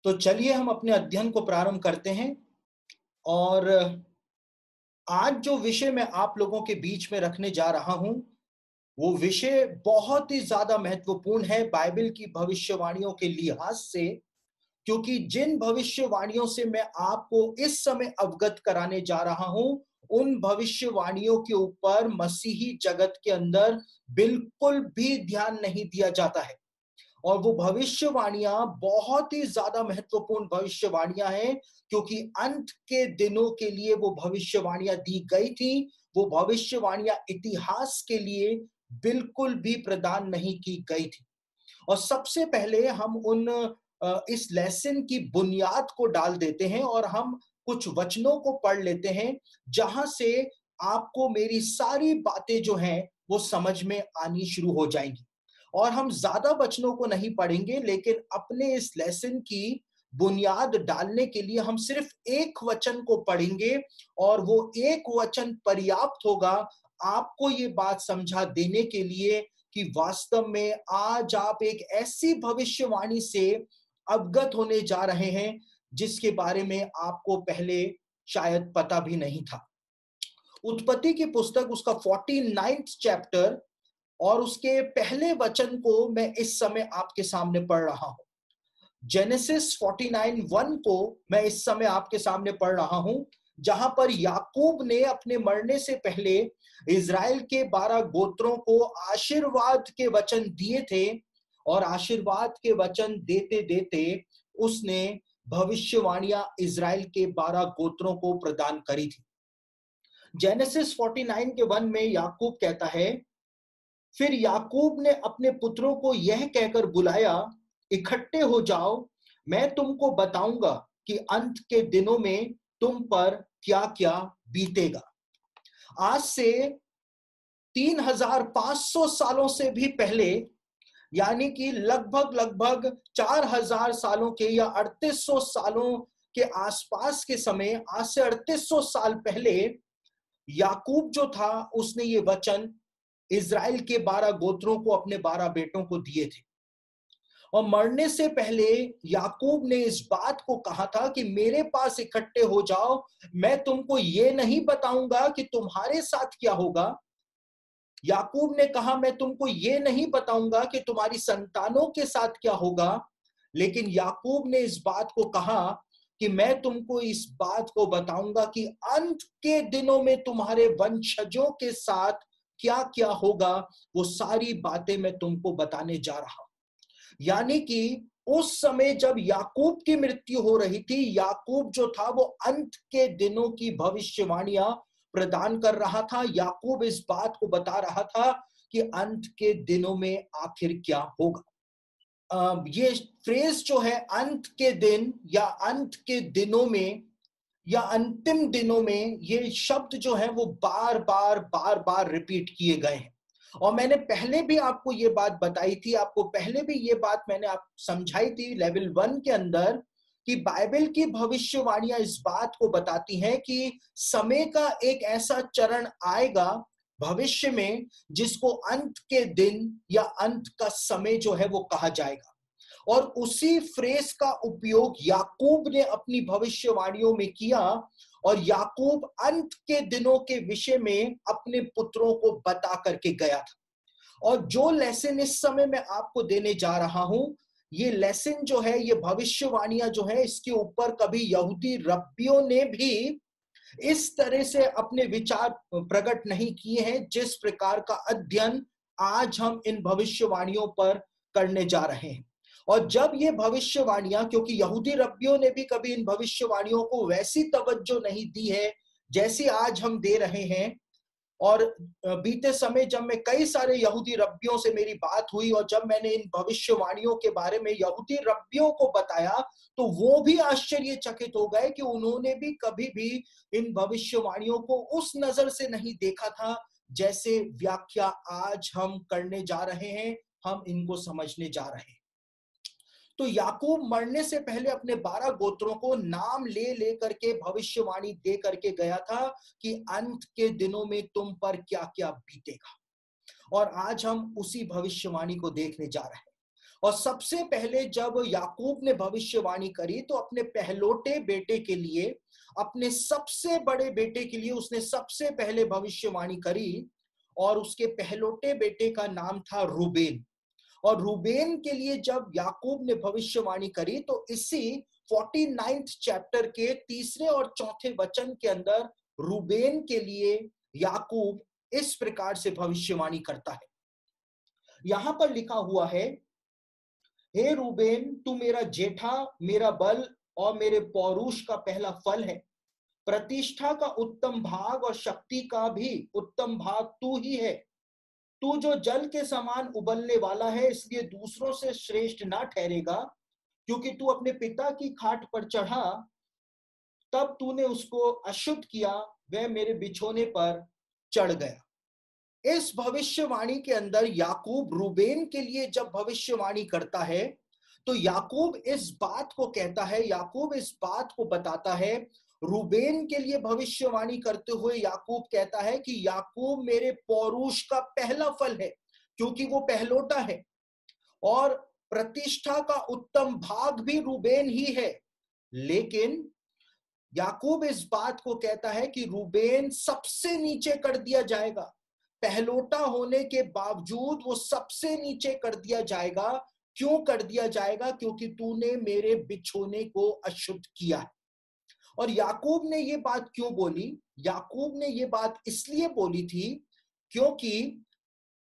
तो चलिए हम अपने अध्ययन को प्रारंभ करते हैं। और आज जो विषय मैं आप लोगों के बीच में रखने जा रहा हूं, वो विषय बहुत ही ज्यादा महत्वपूर्ण है बाइबल की भविष्यवाणियों के लिहाज से। क्योंकि जिन भविष्यवाणियों से मैं आपको इस समय अवगत कराने जा रहा हूं, उन भविष्यवाणियों के ऊपर मसीही जगत के अंदर बिल्कुल भी ध्यान नहीं दिया जाता है। और वो भविष्यवाणियां बहुत ही ज्यादा महत्वपूर्ण भविष्यवाणियां हैं, क्योंकि अंत के दिनों के लिए वो भविष्यवाणियां दी गई थी। वो भविष्यवाणियां इतिहास के लिए बिल्कुल भी प्रदान नहीं की गई थी। और सबसे पहले हम उन इस लेसन की बुनियाद को डाल देते हैं और हम कुछ वचनों को पढ़ लेते हैं, जहां से आपको मेरी सारी बातें जो हैं वो समझ में आनी शुरू हो जाएंगी। और हम ज्यादा वचनों को नहीं पढ़ेंगे, लेकिन अपने इस लेसन की बुनियाद डालने के लिए हम सिर्फ एक वचन को पढ़ेंगे, और वो एक वचन पर्याप्त होगा आपको ये बात समझा देने के लिए कि वास्तव में आज आप एक ऐसी भविष्यवाणी से अवगत होने जा रहे हैं जिसके बारे में आपको पहले शायद पता भी नहीं था। उत्पत्ति की पुस्तक उसका 49th चैप्टर और उसके पहले वचन को मैं इस समय आपके सामने पढ़ रहा हूं। जेनेसिस 49:1 को मैं इस समय आपके सामने पढ़ रहा हूं, जहां पर याकूब ने अपने मरने से पहले इज़राइल के 12 गोत्रों को आशीर्वाद के वचन दिए थे। और आशीर्वाद के वचन देते देते उसने भविष्यवाणियां इज़राइल के 12 गोत्रों को प्रदान करी थी। जेनेसिस 49 के 1 में याकूब कहता है, फिर याकूब ने अपने पुत्रों को यह कहकर बुलाया, इकट्ठे हो जाओ, मैं तुमको बताऊंगा कि अंत के दिनों में तुम पर क्या क्या बीतेगा। आज से 3500 सालों से भी पहले, यानी कि लगभग लगभग 4000 सालों के या 3800 सालों के आसपास के समय, आज से 3800 साल पहले याकूब जो था उसने ये वचन इज़राइल के 12 गोत्रों को, अपने 12 बेटों को दिए थे। और मरने से पहले याकूब ने इस बात को कहा था कि मेरे पास इकट्ठे हो जाओ, मैं तुमको ये नहीं बताऊंगा कि तुम्हारे साथ क्या होगा। याकूब ने कहा, मैं तुमको ये नहीं बताऊंगा कि तुम्हारी संतानों के साथ क्या होगा, लेकिन याकूब ने इस बात को कहा कि मैं तुमको इस बात को बताऊंगा कि अंत के दिनों में तुम्हारे वंशजों के साथ क्या क्या होगा। वो सारी बातें मैं तुमको बताने जा रहा हूं। यानी कि उस समय जब याकूब की मृत्यु हो रही थी, याकूब जो था वो अंत के दिनों की भविष्यवाणियां प्रदान कर रहा था। याकूब इस बात को बता रहा था कि अंत के दिनों में आखिर क्या होगा। ये फ्रेज जो है अंत के दिन या अंत के दिनों में या अंतिम दिनों में, ये शब्द जो है वो बार बार रिपीट किए गए हैं। और मैंने पहले भी आपको ये बात बताई थी, आपको पहले भी ये बात मैंने आप समझाई थी लेवल 1 के अंदर, कि बाइबल की भविष्यवाणियां इस बात को बताती हैं कि समय का एक ऐसा चरण आएगा भविष्य में जिसको अंत के दिन या अंत का समय जो है वो कहा जाएगा। और उसी फ्रेज का उपयोग याकूब ने अपनी भविष्यवाणियों में किया, और याकूब अंत के दिनों के विषय में अपने पुत्रों को बता करके गया था। और जो लेसन इस समय मैं आपको देने जा रहा हूं, ये लेसन जो है, ये भविष्यवाणियां जो है, इसके ऊपर कभी यहूदी रब्बियों ने भी इस तरह से अपने विचार प्रकट नहीं किए हैं जिस प्रकार का अध्ययन आज हम इन भविष्यवाणियों पर करने जा रहे हैं। और जब ये भविष्यवाणियां, क्योंकि यहूदी रब्बियों ने भी कभी इन भविष्यवाणियों को वैसी तवज्जो नहीं दी है जैसी आज हम दे रहे हैं। और बीते समय जब मैं कई सारे यहूदी रब्बियों से मेरी बात हुई और जब मैंने इन भविष्यवाणियों के बारे में यहूदी रब्बियों को बताया, तो वो भी आश्चर्यचकित हो गए कि उन्होंने भी कभी भी इन भविष्यवाणियों को उस नजर से नहीं देखा था जैसे व्याख्या आज हम करने जा रहे हैं, हम इनको समझने जा रहे हैं। तो याकूब मरने से पहले अपने 12 गोत्रों को नाम ले ले करके भविष्यवाणी दे करके गया था कि अंत के दिनों में तुम पर क्या क्या बीतेगा। और आज हम उसी भविष्यवाणी को देखने जा रहे हैं। और सबसे पहले जब याकूब ने भविष्यवाणी करी तो अपने पहलोटे बेटे के लिए, अपने सबसे बड़े बेटे के लिए उसने सबसे पहले भविष्यवाणी करी, और उसके पहलोटे बेटे का नाम था रूबेन। और रूबेन के लिए जब याकूब ने भविष्यवाणी करी तो इसी 49th चैप्टर के तीसरे और चौथे वचन के अंदर रूबेन के लिए याकूब इस प्रकार से भविष्यवाणी करता है। यहां पर लिखा हुआ है, हे रूबेन, तू मेरा जेठा, मेरा बल और मेरे पौरुष का पहला फल है। प्रतिष्ठा का उत्तम भाग और शक्ति का भी उत्तम भाग तू ही है। तू जो जल के समान उबलने वाला है, इसलिए दूसरों से श्रेष्ठ ना ठहरेगा, क्योंकि तू अपने पिता की खाट पर चढ़ा, तब तूने उसको अशुद्ध किया, वह मेरे बिछोने पर चढ़ गया। इस भविष्यवाणी के अंदर याकूब रूबेन के लिए जब भविष्यवाणी करता है तो याकूब इस बात को कहता है, याकूब इस बात को बताता है, रूबेन के लिए भविष्यवाणी करते हुए याकूब कहता है कि याकूब मेरे पौरुष का पहला फल है, क्योंकि वो पहलोटा है, और प्रतिष्ठा का उत्तम भाग भी रूबेन ही है। लेकिन याकूब इस बात को कहता है कि रूबेन सबसे नीचे कर दिया जाएगा, पहलोटा होने के बावजूद वो सबसे नीचे कर दिया जाएगा। क्यों कर दिया जाएगा? क्योंकि तूने मेरे बिछोने को अशुद्ध किया है। और याकूब ने ये बात क्यों बोली? याकूब ने ये बात इसलिए बोली थी क्योंकि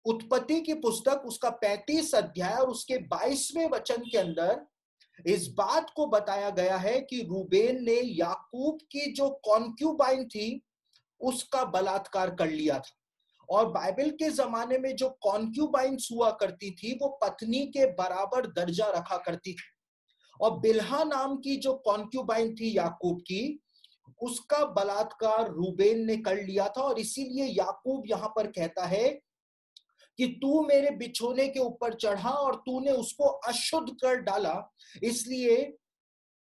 उत्पत्ति की पुस्तक उसका 35 अध्याय और उसके 22वें वचन के अंदर इस बात को बताया गया है कि रूबेन ने याकूब की जो कॉन्क्यूबाइन थी उसका बलात्कार कर लिया था। और बाइबल के जमाने में जो कॉन्क्यूबाइन्स हुआ करती थी वो पत्नी के बराबर दर्जा रखा करती थी। और बिल्हा नाम की जो कॉन्क्यूबाइन थी याकूब की, उसका बलात्कार रूबेन ने कर लिया था। और इसीलिए याकूब यहां पर कहता है कि तू मेरे बिछोने के ऊपर चढ़ा और तूने उसको अशुद्ध कर डाला, इसलिए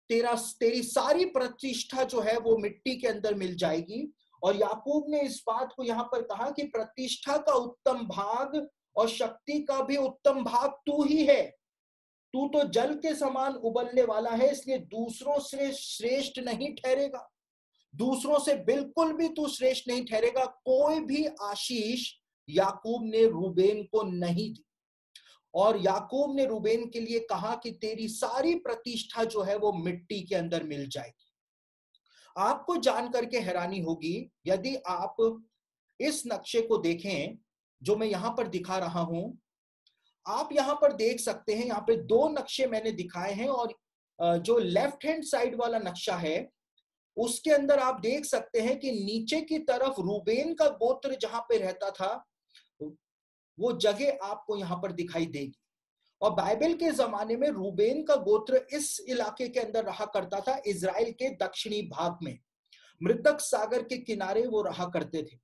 तेरी सारी प्रतिष्ठा जो है वो मिट्टी के अंदर मिल जाएगी। और याकूब ने इस बात को यहां पर कहा कि प्रतिष्ठा का उत्तम भाग और शक्ति का भी उत्तम भाग तू ही है। तू तो जल के समान उबलने वाला है, इसलिए दूसरों से श्रेष्ठ नहीं ठहरेगा, दूसरों से बिल्कुल भी तू श्रेष्ठ नहीं ठहरेगा। कोई भी आशीष याकूब ने रूबेन को नहीं दी। और याकूब ने रूबेन के लिए कहा कि तेरी सारी प्रतिष्ठा जो है वो मिट्टी के अंदर मिल जाएगी। आपको जान करके हैरानी होगी, यदि आप इस नक्शे को देखें जो मैं यहां पर दिखा रहा हूं, आप यहां पर देख सकते हैं, यहां पे दो नक्शे मैंने दिखाए हैं। और जो लेफ्ट हैंड साइड वाला नक्शा है उसके अंदर आप देख सकते हैं कि नीचे की तरफ रूबेन का गोत्र जहां पे रहता था वो जगह आपको यहां पर दिखाई देगी। और बाइबल के जमाने में रूबेन का गोत्र इस इलाके के अंदर रहा करता था, इजराइल के दक्षिणी भाग में, मृतक सागर के किनारे वो रहा करते थे।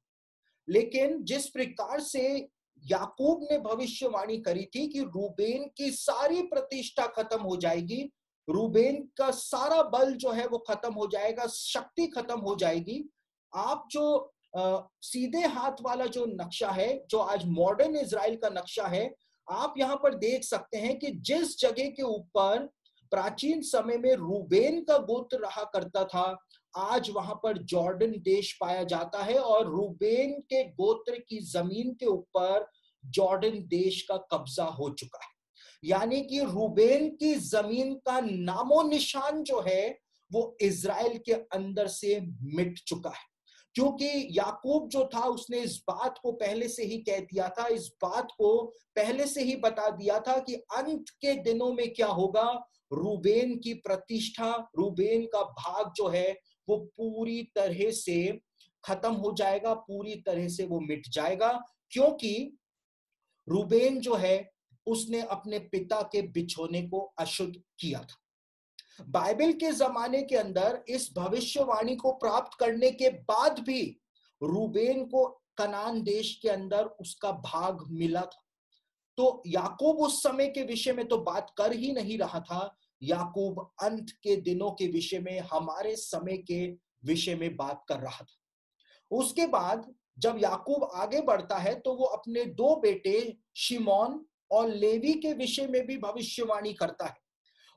लेकिन जिस प्रकार से याकूब ने भविष्यवाणी करी थी कि रूबेन की सारी प्रतिष्ठा खत्म हो जाएगी, रूबेन का सारा बल जो है वो खत्म हो जाएगा, शक्ति खत्म हो जाएगी। आप जो सीधे हाथ वाला जो नक्शा है, जो आज मॉडर्न इजराइल का नक्शा है, आप यहां पर देख सकते हैं कि जिस जगह के ऊपर प्राचीन समय में रूबेन का गोत्र रहा करता था, आज वहां पर जॉर्डन देश पाया जाता है। और रूबेन के गोत्र की जमीन के ऊपर जॉर्डन देश का कब्जा हो चुका है। यानी कि रूबेन की जमीन का नामो निशान जो है वो इजराइल के अंदर से मिट चुका है। क्योंकि याकूब जो था उसने इस बात को पहले से ही कह दिया था, इस बात को पहले से ही बता दिया था कि अंत के दिनों में क्या होगा, रूबेन की प्रतिष्ठा, रूबेन का भाग जो है वो पूरी तरह से खत्म हो जाएगा, पूरी तरह से वो मिट जाएगा। क्योंकि रूबेन जो है उसने अपने पिता के बिछोने को अशुद्ध किया था। बाइबल के जमाने के अंदर इस भविष्यवाणी को प्राप्त करने के बाद भी रूबेन को कनान देश के अंदर उसका भाग मिला था। तो याकूब उस समय के विषय में तो बात कर ही नहीं रहा था, याकूब अंत के दिनों के विषय में, हमारे समय के विषय में बात कर रहा था। उसके बाद जब याकूब आगे बढ़ता है तो वो अपने दो बेटे शिमोन और लेवी के विषय में भी भविष्यवाणी करता है।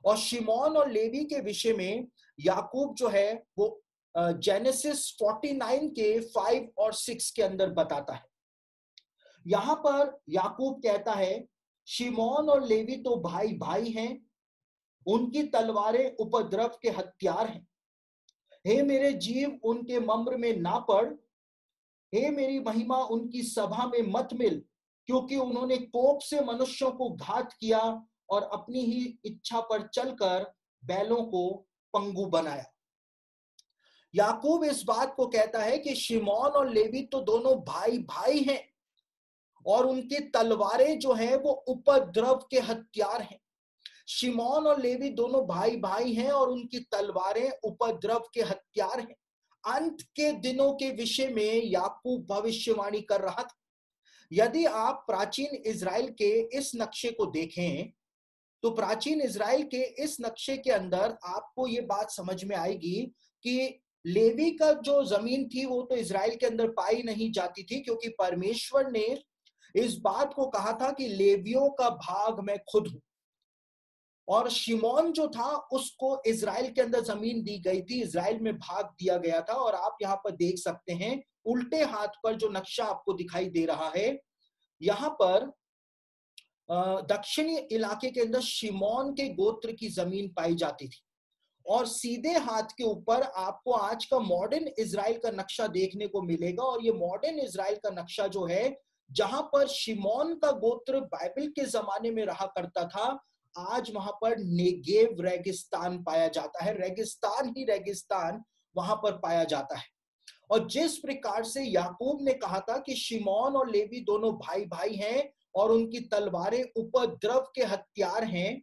और शिमोन और लेवी के विषय में याकूब जो है वो जेनेसिस 49 के 5 और 6 के अंदर बताता है। यहां पर याकूब कहता है, शिमोन और लेवी तो भाई भाई हैं, उनकी तलवारें उपद्रव के हथियार हैं। हे मेरे जीव, उनके मम्र में ना पड़, हे मेरी महिमा, उनकी सभा में मत मिल, क्योंकि उन्होंने कोप से मनुष्यों को घात किया और अपनी ही इच्छा पर चलकर बैलों को पंगु बनाया। याकूब इस बात को कहता है कि शिमोन और लेवी तो दोनों भाई भाई हैं और उनकी तलवारें जो हैं वो उपद्रव के हथियार हैं। शिमोन और लेवी दोनों भाई भाई हैं और उनकी तलवारें उपद्रव के हथियार हैं। अंत के दिनों के विषय में याकूब भविष्यवाणी कर रहा था। यदि आप प्राचीन इजराइल के इस नक्शे को देखें तो प्राचीन इजराइल के इस नक्शे के अंदर आपको ये बात समझ में आएगी कि लेवी का जो जमीन थी वो तो इजराइल के अंदर पाई नहीं जाती थी, क्योंकि परमेश्वर ने इस बात को कहा था कि लेवियों का भाग मैं खुद हूं। और शिमोन जो था उसको इजराइल के अंदर जमीन दी गई थी, इजराइल में भाग दिया गया था। और आप यहाँ पर देख सकते हैं उल्टे हाथ पर जो नक्शा आपको दिखाई दे रहा है, यहाँ पर दक्षिणी इलाके के अंदर शिमोन के गोत्र की जमीन पाई जाती थी। और सीधे हाथ के ऊपर आपको आज का मॉडर्न इजराइल का नक्शा देखने को मिलेगा। और ये मॉडर्न इजराइल का नक्शा जो है, जहां पर शिमोन का गोत्र बाइबल के जमाने में रहा करता था, आज वहां पर नेगेव रेगिस्तान पाया जाता है। रेगिस्तान ही रेगिस्तान वहां पर पाया जाता है। और जिस प्रकार से याकूब ने कहा था कि शिमोन और लेवी दोनों भाई भाई हैं और उनकी तलवारें उपद्रव के हथियार हैं,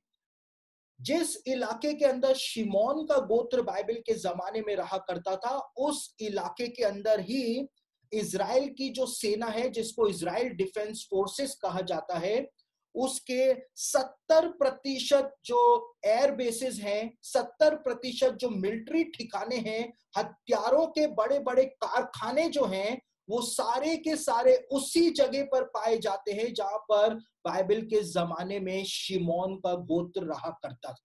जिस इलाके के अंदर शिमोन का गोत्र बाइबल के जमाने में रहा करता था, उस इलाके के अंदर ही इजराइल की जो सेना है, जिसको इजराइल डिफेंस फोर्सेस कहा जाता है, उसके 70% जो एयर बेसिस हैं, 70% जो मिलिट्री ठिकाने हैं, हथियारों के बड़े बड़े कारखाने जो हैं, वो सारे के सारे उसी जगह पर पाए जाते हैं जहां पर बाइबल के जमाने में शिमोन का गोत्र रहा करता था,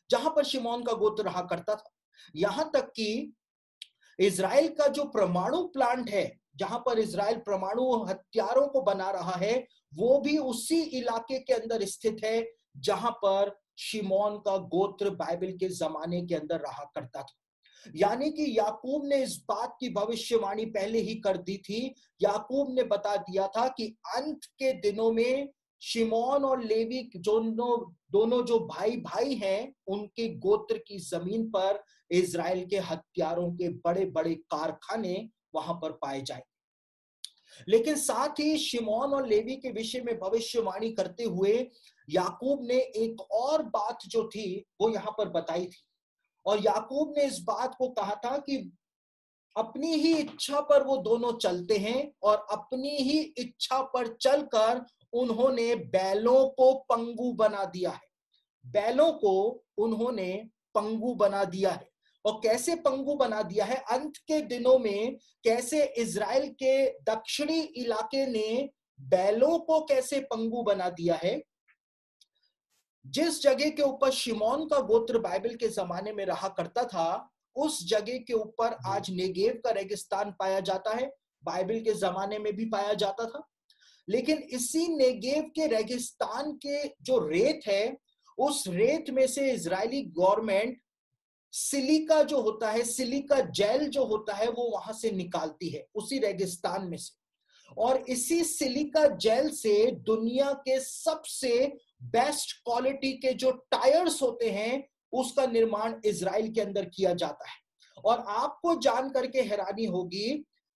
जहां पर शिमोन का गोत्र रहा करता था। यहां तक कि इजराइल का जो परमाणु प्लांट है, जहां पर इजराइल परमाणु हथियारों को बना रहा है, वो भी उसी इलाके के अंदर स्थित है जहां पर शिमोन का गोत्र बाइबल के जमाने के अंदर रहा करता था। यानी कि याकूब ने इस बात की भविष्यवाणी पहले ही कर दी थी। याकूब ने बता दिया था कि अंत के दिनों में शिमोन और लेवी दोनों जो भाई भाई हैं, उनके गोत्र की जमीन पर इजराइल के हथियारों के बड़े बड़े कारखाने वहां पर पाए जाए। लेकिन साथ ही शिमोन और लेवी के विषय में भविष्यवाणी करते हुए याकूब ने एक और बात जो थी वो यहां पर बताई थी। और याकूब ने इस बात को कहा था कि अपनी ही इच्छा पर वो दोनों चलते हैं और अपनी ही इच्छा पर चलकर उन्होंने बैलों को पंगु बना दिया है। बैलों को उन्होंने पंगु बना दिया है। और कैसे पंगु बना दिया है? अंत के दिनों में कैसे इजराइल के दक्षिणी इलाके ने बैलों को कैसे पंगु बना दिया है? जिस जगह के ऊपर शिमोन का गोत्र बाइबल के जमाने में रहा करता था, उस जगह के ऊपर आज नेगेव का रेगिस्तान पाया जाता है। बाइबल के जमाने में भी पाया जाता था। लेकिन इसी नेगेव के रेगिस्तान के जो रेत है, उस रेत में से इजरायली गवर्नमेंट सिलिका जो होता है, सिलिका जेल जो होता है, वो वहां से निकालती है उसी रेगिस्तान में से। और इसी सिलिका जेल से दुनिया के सबसे बेस्ट क्वालिटी के जो टायर्स होते हैं, उसका निर्माण इजराइल के अंदर किया जाता है। और आपको जान करके हैरानी होगी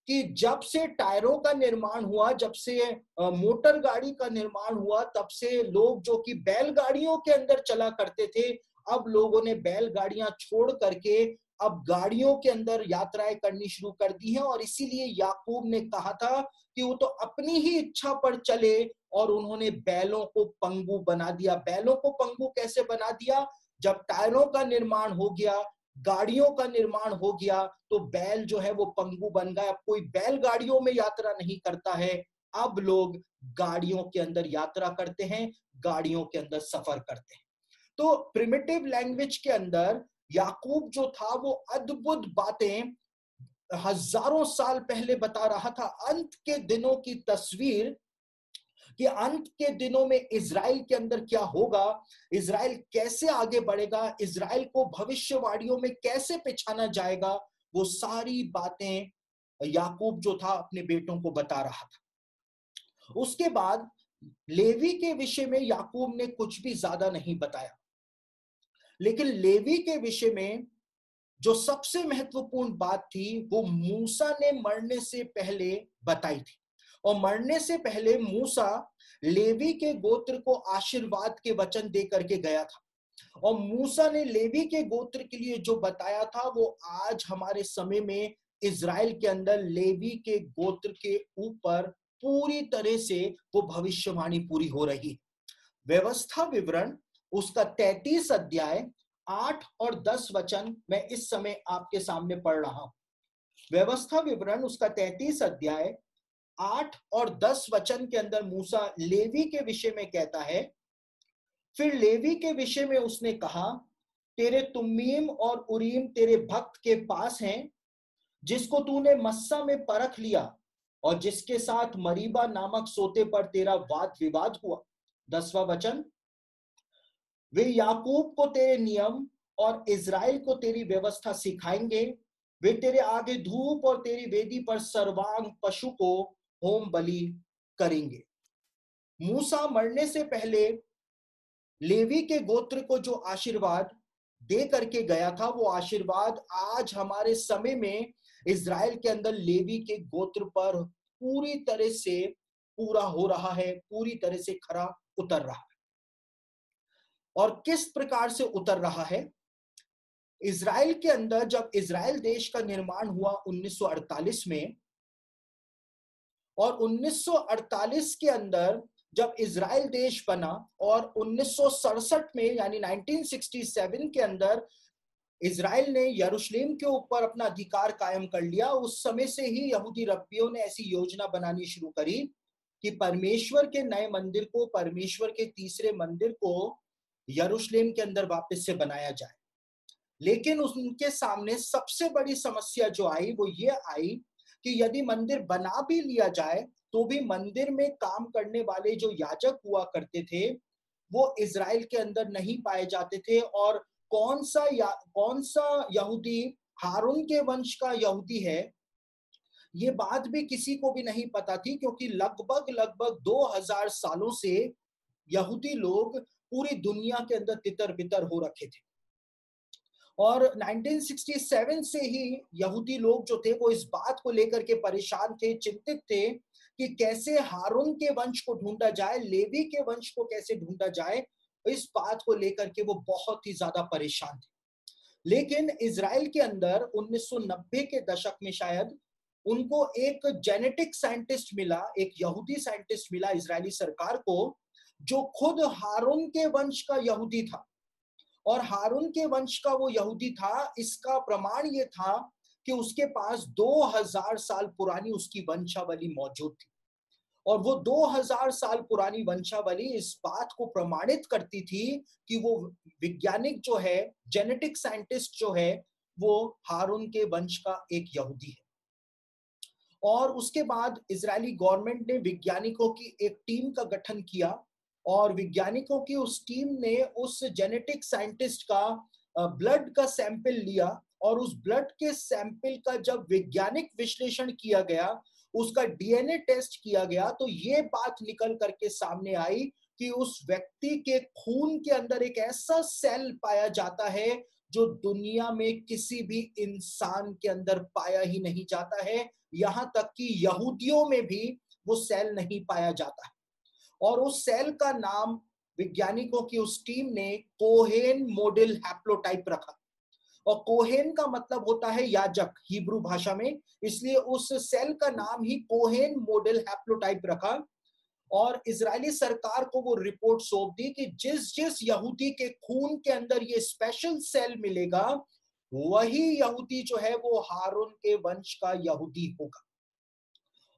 कि जब से टायरों का निर्माण हुआ, जब से मोटर गाड़ी का निर्माण हुआ, तब से लोग जो कि बैलगाड़ियों के अंदर चला करते थे, अब लोगों ने बैलगाड़ियां छोड़ करके अब गाड़ियों के अंदर यात्राएं करनी शुरू कर दी हैं। और इसीलिए याकूब ने कहा था कि वो तो अपनी ही इच्छा पर चले और उन्होंने बैलों को पंगु बना दिया। बैलों को पंगु कैसे बना दिया? जब टायरों का निर्माण हो गया, गाड़ियों का निर्माण हो गया, तो बैल जो है वो पंगु बन गया। अब कोई बैलगाड़ियों में यात्रा नहीं करता है, अब लोग गाड़ियों के अंदर यात्रा करते हैं, गाड़ियों के अंदर सफर करते हैं। तो प्रिमिटिव लैंग्वेज के अंदर याकूब जो था वो अद्भुत बातें हजारों साल पहले बता रहा था। अंत के दिनों की तस्वीर, कि अंत के दिनों में इज़राइल के अंदर क्या होगा, इज़राइल कैसे आगे बढ़ेगा, इज़राइल को भविष्यवाणियों में कैसे पहचाना जाएगा, वो सारी बातें याकूब जो था अपने बेटों को बता रहा था। उसके बाद लेवी के विषय में याकूब ने कुछ भी ज्यादा नहीं बताया, लेकिन लेवी के विषय में जो सबसे महत्वपूर्ण बात थी वो मूसा ने मरने से पहले बताई थी। और मरने से पहले मूसा लेवी के गोत्र को आशीर्वाद के वचन दे करके गया था। और मूसा ने लेवी के गोत्र के लिए जो बताया था वो आज हमारे समय में इज़राइल के अंदर लेवी के गोत्र के ऊपर पूरी तरह से वो भविष्यवाणी पूरी हो रही। व्यवस्था विवरण उसका 33 अध्याय 8 और 10 वचन मैं इस समय आपके सामने पढ़ रहा हूं। व्यवस्था विवरण उसका 33 अध्याय 8 और 10 वचन के अंदर मूसा लेवी के विषय में कहता है, फिर लेवी के विषय में उसने कहा, तेरे तुम्मीम और उरीम तेरे भक्त के पास हैं, जिसको तूने मस्सा में परख लिया और जिसके साथ मरीबा नामक सोते पर तेरा वाद विवाद हुआ। 10वां वचन, वे याकूब को तेरे नियम और इज़राइल को तेरी व्यवस्था सिखाएंगे। वे तेरे आगे धूप और तेरी वेदी पर सर्वांग पशु को होम बलि करेंगे। मूसा मरने से पहले लेवी के गोत्र को जो आशीर्वाद दे करके गया था वो आशीर्वाद आज हमारे समय में इज़राइल के अंदर लेवी के गोत्र पर पूरी तरह से पूरा हो रहा है, पूरी तरह से खरा उतर रहा है। और किस प्रकार से उतर रहा है? इज़राइल के अंदर जब इज़राइल देश का निर्माण हुआ 1948 में, और 1948 के अंदर जब इज़राइल देश बना और 1967 में यानी 1967 के अंदर इज़राइल ने यरूशलेम के ऊपर अपना अधिकार कायम कर लिया। उस समय से ही यहूदी रब्बियों ने ऐसी योजना बनानी शुरू करी कि परमेश्वर के नए मंदिर को, परमेश्वर के तीसरे मंदिर को यरूशलेम के अंदर वापस से बनाया जाए। लेकिन उनके सामने सबसे बड़ी समस्या जो आई वो ये आई कि यदि मंदिर बना भी लिया जाए तो भी मंदिर में काम करने वाले जो याजक हुआ करते थे वो इज़राइल के अंदर नहीं पाए जाते थे। और कौन सा यहूदी हारून के वंश का यहूदी है, ये बात भी किसी को भी नहीं पता थी, क्योंकि लगभग लगभग 2000 सालों से यहूदी लोग पूरी दुनिया के अंदर तितर बितर हो रखे थे। और 1967 से ही यहूदी लोग जो थे वो इस बात को लेकर के परेशान थे, चिंतित थे कि कैसे हारून के वंश को ढूंढा जाए, लेवी के वंश को कैसे ढूंढा जाए। इस बात को लेकर के वो बहुत ही ज्यादा परेशान थे। लेकिन इज़राइल के अंदर 1990 के दशक में शायद उनको एक जेनेटिक साइंटिस्ट मिला, एक यहूदी साइंटिस्ट मिला इज़राइली सरकार को, जो खुद हारून के वंश का यहूदी था। और हारून के वंश का वो यहूदी था, इसका प्रमाण ये था कि उसके पास 2000 साल पुरानी उसकी वंशावली मौजूद थी। और वो 2000 साल पुरानी वंशावली इस बात को प्रमाणित करती थी कि वो वैज्ञानिक जो है, जेनेटिक साइंटिस्ट जो है, वो हारून के वंश का एक यहूदी है। और उसके बाद इजरायली गवर्नमेंट ने वैज्ञानिकों की एक टीम का गठन किया और वैज्ञानिकों की उस टीम ने उस जेनेटिक साइंटिस्ट का ब्लड का सैंपल लिया। और उस ब्लड के सैंपल का जब वैज्ञानिक विश्लेषण किया गया, उसका डीएनए टेस्ट किया गया, तो ये बात निकल करके सामने आई कि उस व्यक्ति के खून के अंदर एक ऐसा सेल पाया जाता है जो दुनिया में किसी भी इंसान के अंदर पाया ही नहीं जाता है। यहां तक कि यहूदियों में भी वो सेल नहीं पाया जाता है। और उस सेल का नाम वैज्ञानिकों की उस टीम ने कोहेन मॉडल हैप्लोटाइप रखा। और कोहेन का मतलब होता है याजक हिब्रू भाषा में, इसलिए उस सेल का नाम ही कोहेन मॉडल हैप्लोटाइप रखा। और इजरायली सरकार को वो रिपोर्ट सौंप दी कि जिस जिस यहूदी के खून के अंदर ये स्पेशल सेल मिलेगा, वही यहूदी जो है वो हारून के वंश का यहूदी होगा।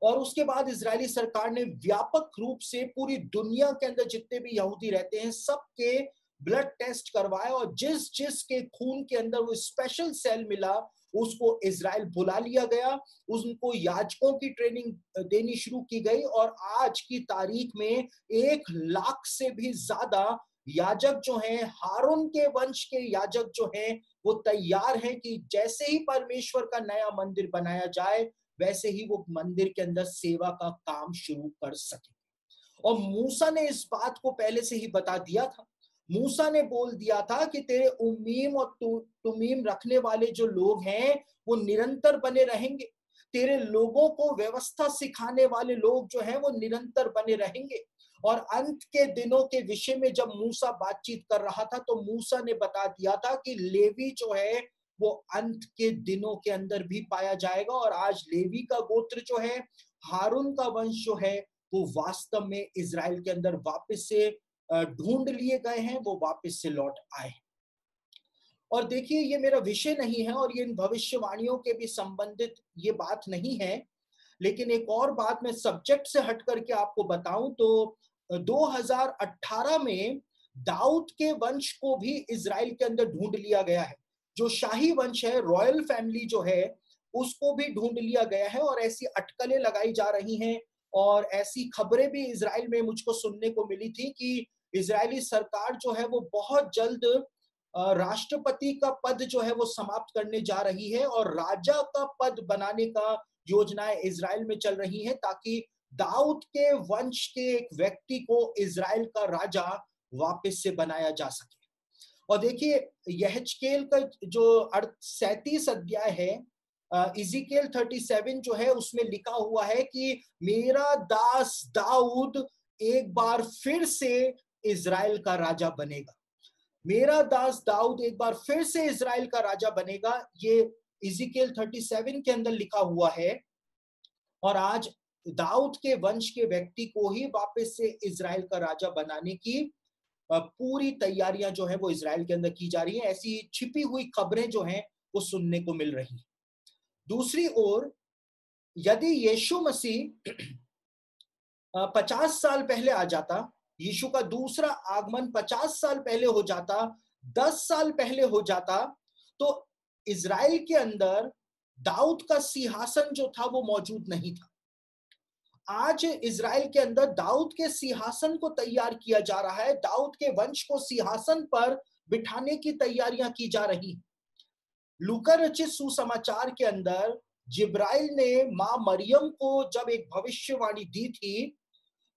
और उसके बाद इजरायली सरकार ने व्यापक रूप से पूरी दुनिया के अंदर जितने भी यहूदी रहते हैं सबके ब्लड टेस्ट करवाए, और जिस जिस के खून के अंदर वो स्पेशल सेल मिला उसको इजराइल बुला लिया गया, उनको याजकों की ट्रेनिंग देनी शुरू की गई, और आज की तारीख में 1 लाख से भी ज्यादा याजक जो हैं, हारून के वंश के याजक जो हैं, वो तैयार हैं कि जैसे ही परमेश्वर का नया मंदिर बनाया जाए वैसे ही वो मंदिर के अंदर सेवा का काम शुरू कर सके। और मूसा ने इस बात को पहले से ही बता दिया था। मूसा ने बोल दिया था कि तेरे उम्मीम और तुमीम रखने वाले जो लोग हैं वो निरंतर बने रहेंगे, तेरे लोगों को व्यवस्था सिखाने वाले लोग जो हैं वो निरंतर बने रहेंगे। और अंत के दिनों के विषय में जब मूसा बातचीत कर रहा था तो मूसा ने बता दिया था कि लेवी जो है वो अंत के दिनों के अंदर भी पाया जाएगा, और आज लेवी का गोत्र जो है, हारून का वंश जो है, वो वास्तव में इजराइल के अंदर वापस से ढूंढ लिए गए हैं, वो वापस से लौट आए। और देखिए ये मेरा विषय नहीं है और ये इन भविष्यवाणियों के भी संबंधित ये बात नहीं है, लेकिन एक और बात मैं सब्जेक्ट से हट करके आपको बताऊं तो 2018 में दाऊद के वंश को भी इजराइल के अंदर ढूंढ लिया गया है। जो शाही वंश है, रॉयल फैमिली जो है, उसको भी ढूंढ लिया गया है, और ऐसी अटकलें लगाई जा रही हैं और ऐसी खबरें भी इजराइल में मुझको सुनने को मिली थी कि इजरायली सरकार जो है वो बहुत जल्द राष्ट्रपति का पद जो है वो समाप्त करने जा रही है, और राजा का पद बनाने का योजनाएं इजराइल में चल रही हैं, ताकि दाऊद के वंश के एक व्यक्ति को इजराइल का राजा वापस से बनाया जा सके। और देखिए यहेजकेल का जो 37 अध्याय है, इज़ीकेल 37 जो है उसमें लिखा हुआ है कि मेरा दास दाऊद एक बार फिर से इजराइल का राजा बनेगा। मेरा दास दाऊद एक बार फिर से इजराइल का राजा बनेगा, ये इज़ीकेल 37 के अंदर लिखा हुआ है। और आज दाऊद के वंश के व्यक्ति को ही वापस से इजराइल का राजा बनाने की पूरी तैयारियां जो है वो इजराइल के अंदर की जा रही है। ऐसी छिपी हुई खबरें जो हैं वो सुनने को मिल रही है। दूसरी ओर यदि यीशु मसीह 50 साल पहले आ जाता, यीशु का दूसरा आगमन 50 साल पहले हो जाता, 10 साल पहले हो जाता, तो इजराइल के अंदर दाऊद का सिंहासन जो था वो मौजूद नहीं था। आज इजराइल के अंदर दाऊद के सिंहासन को तैयार किया जा रहा है, दाऊद के वंश को सिंहासन पर बिठाने की तैयारियां की जा रही। लूका रचित सुसमाचार के अंदर जिब्राइल ने मां मरियम को जब एक भविष्यवाणी दी थी,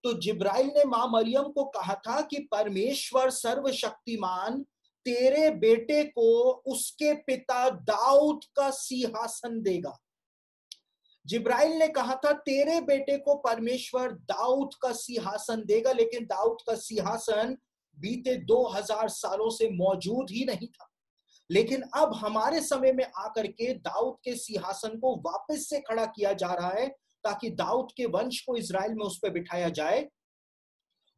तो जिब्राइल ने मां मरियम को कहा था कि परमेश्वर सर्वशक्तिमान तेरे बेटे को उसके पिता दाऊद का सिंहासन देगा। जिब्राइल ने कहा था तेरे बेटे को परमेश्वर दाऊद का सिंहासन देगा, लेकिन दाऊद का सिंहासन बीते 2000 सालों से मौजूद ही नहीं था। लेकिन अब हमारे समय में आकर के दाऊद के सिंहासन को वापस से खड़ा किया जा रहा है, ताकि दाऊद के वंश को इजराइल में उस पर बिठाया जाए।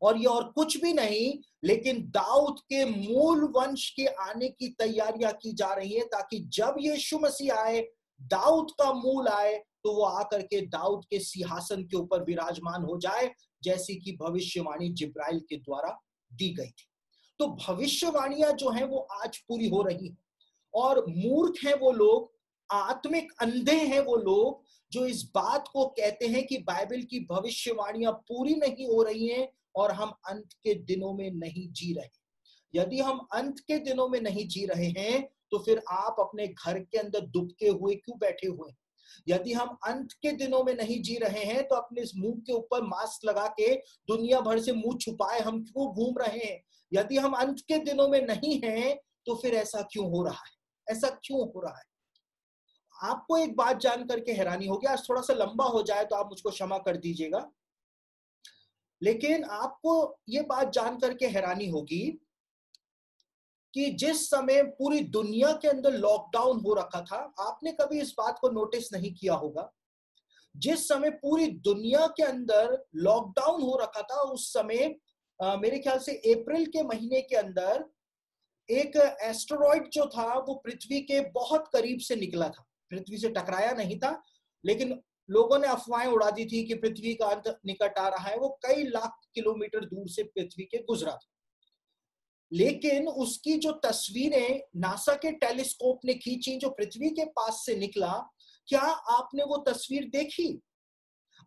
और ये और कुछ भी नहीं, लेकिन दाऊद के मूल वंश के आने की तैयारियां की जा रही है, ताकि जब यीशु मसीह आए, दाऊद का मूल आए, तो वो आकर के दाऊद के सिंहासन के ऊपर विराजमान हो जाए, जैसी कि भविष्यवाणी जिब्राइल के द्वारा दी गई थी। तो भविष्यवाणियां जो हैं वो आज पूरी हो रही हैं, और मूर्ख हैं वो लोग, आत्मिक अंधे हैं वो लोग जो इस बात को कहते हैं कि बाइबल की भविष्यवाणियां पूरी नहीं हो रही हैं और हम अंत के दिनों में नहीं जी रहे। यदि हम अंत के दिनों में नहीं जी रहे हैं तो फिर आप अपने घर के अंदर दुबके हुए क्यों बैठे हुए हैं? यदि हम अंत के दिनों में नहीं जी रहे हैं तो अपने इस मुंह के ऊपर मास्क लगा के दुनिया भर से मुंह छुपाए हम क्यों घूम रहे हैं? यदि हम अंत के दिनों में नहीं हैं तो फिर ऐसा क्यों हो रहा है? ऐसा क्यों हो रहा है? आपको एक बात जान करके हैरानी होगी, आज थोड़ा सा लंबा हो जाए तो आप मुझको क्षमा कर दीजिएगा, लेकिन आपको ये बात जान करके हैरानी होगी कि जिस समय पूरी दुनिया के अंदर लॉकडाउन हो रखा था, आपने कभी इस बात को नोटिस नहीं किया होगा। जिस समय पूरी दुनिया के अंदर लॉकडाउन हो रखा था, उस समय मेरे ख्याल से अप्रैल के महीने के अंदर एक एस्टेरॉइड जो था वो पृथ्वी के बहुत करीब से निकला था। पृथ्वी से टकराया नहीं था, लेकिन लोगों ने अफवाहें उड़ा दी थी कि पृथ्वी का अंत निकट आ रहा है, वो कई लाख किलोमीटर दूर से पृथ्वी के गुजरा था। लेकिन उसकी जो तस्वीरें नासा के टेलीस्कोप ने खींची, जो पृथ्वी के पास से निकला, क्या आपने वो तस्वीर देखी?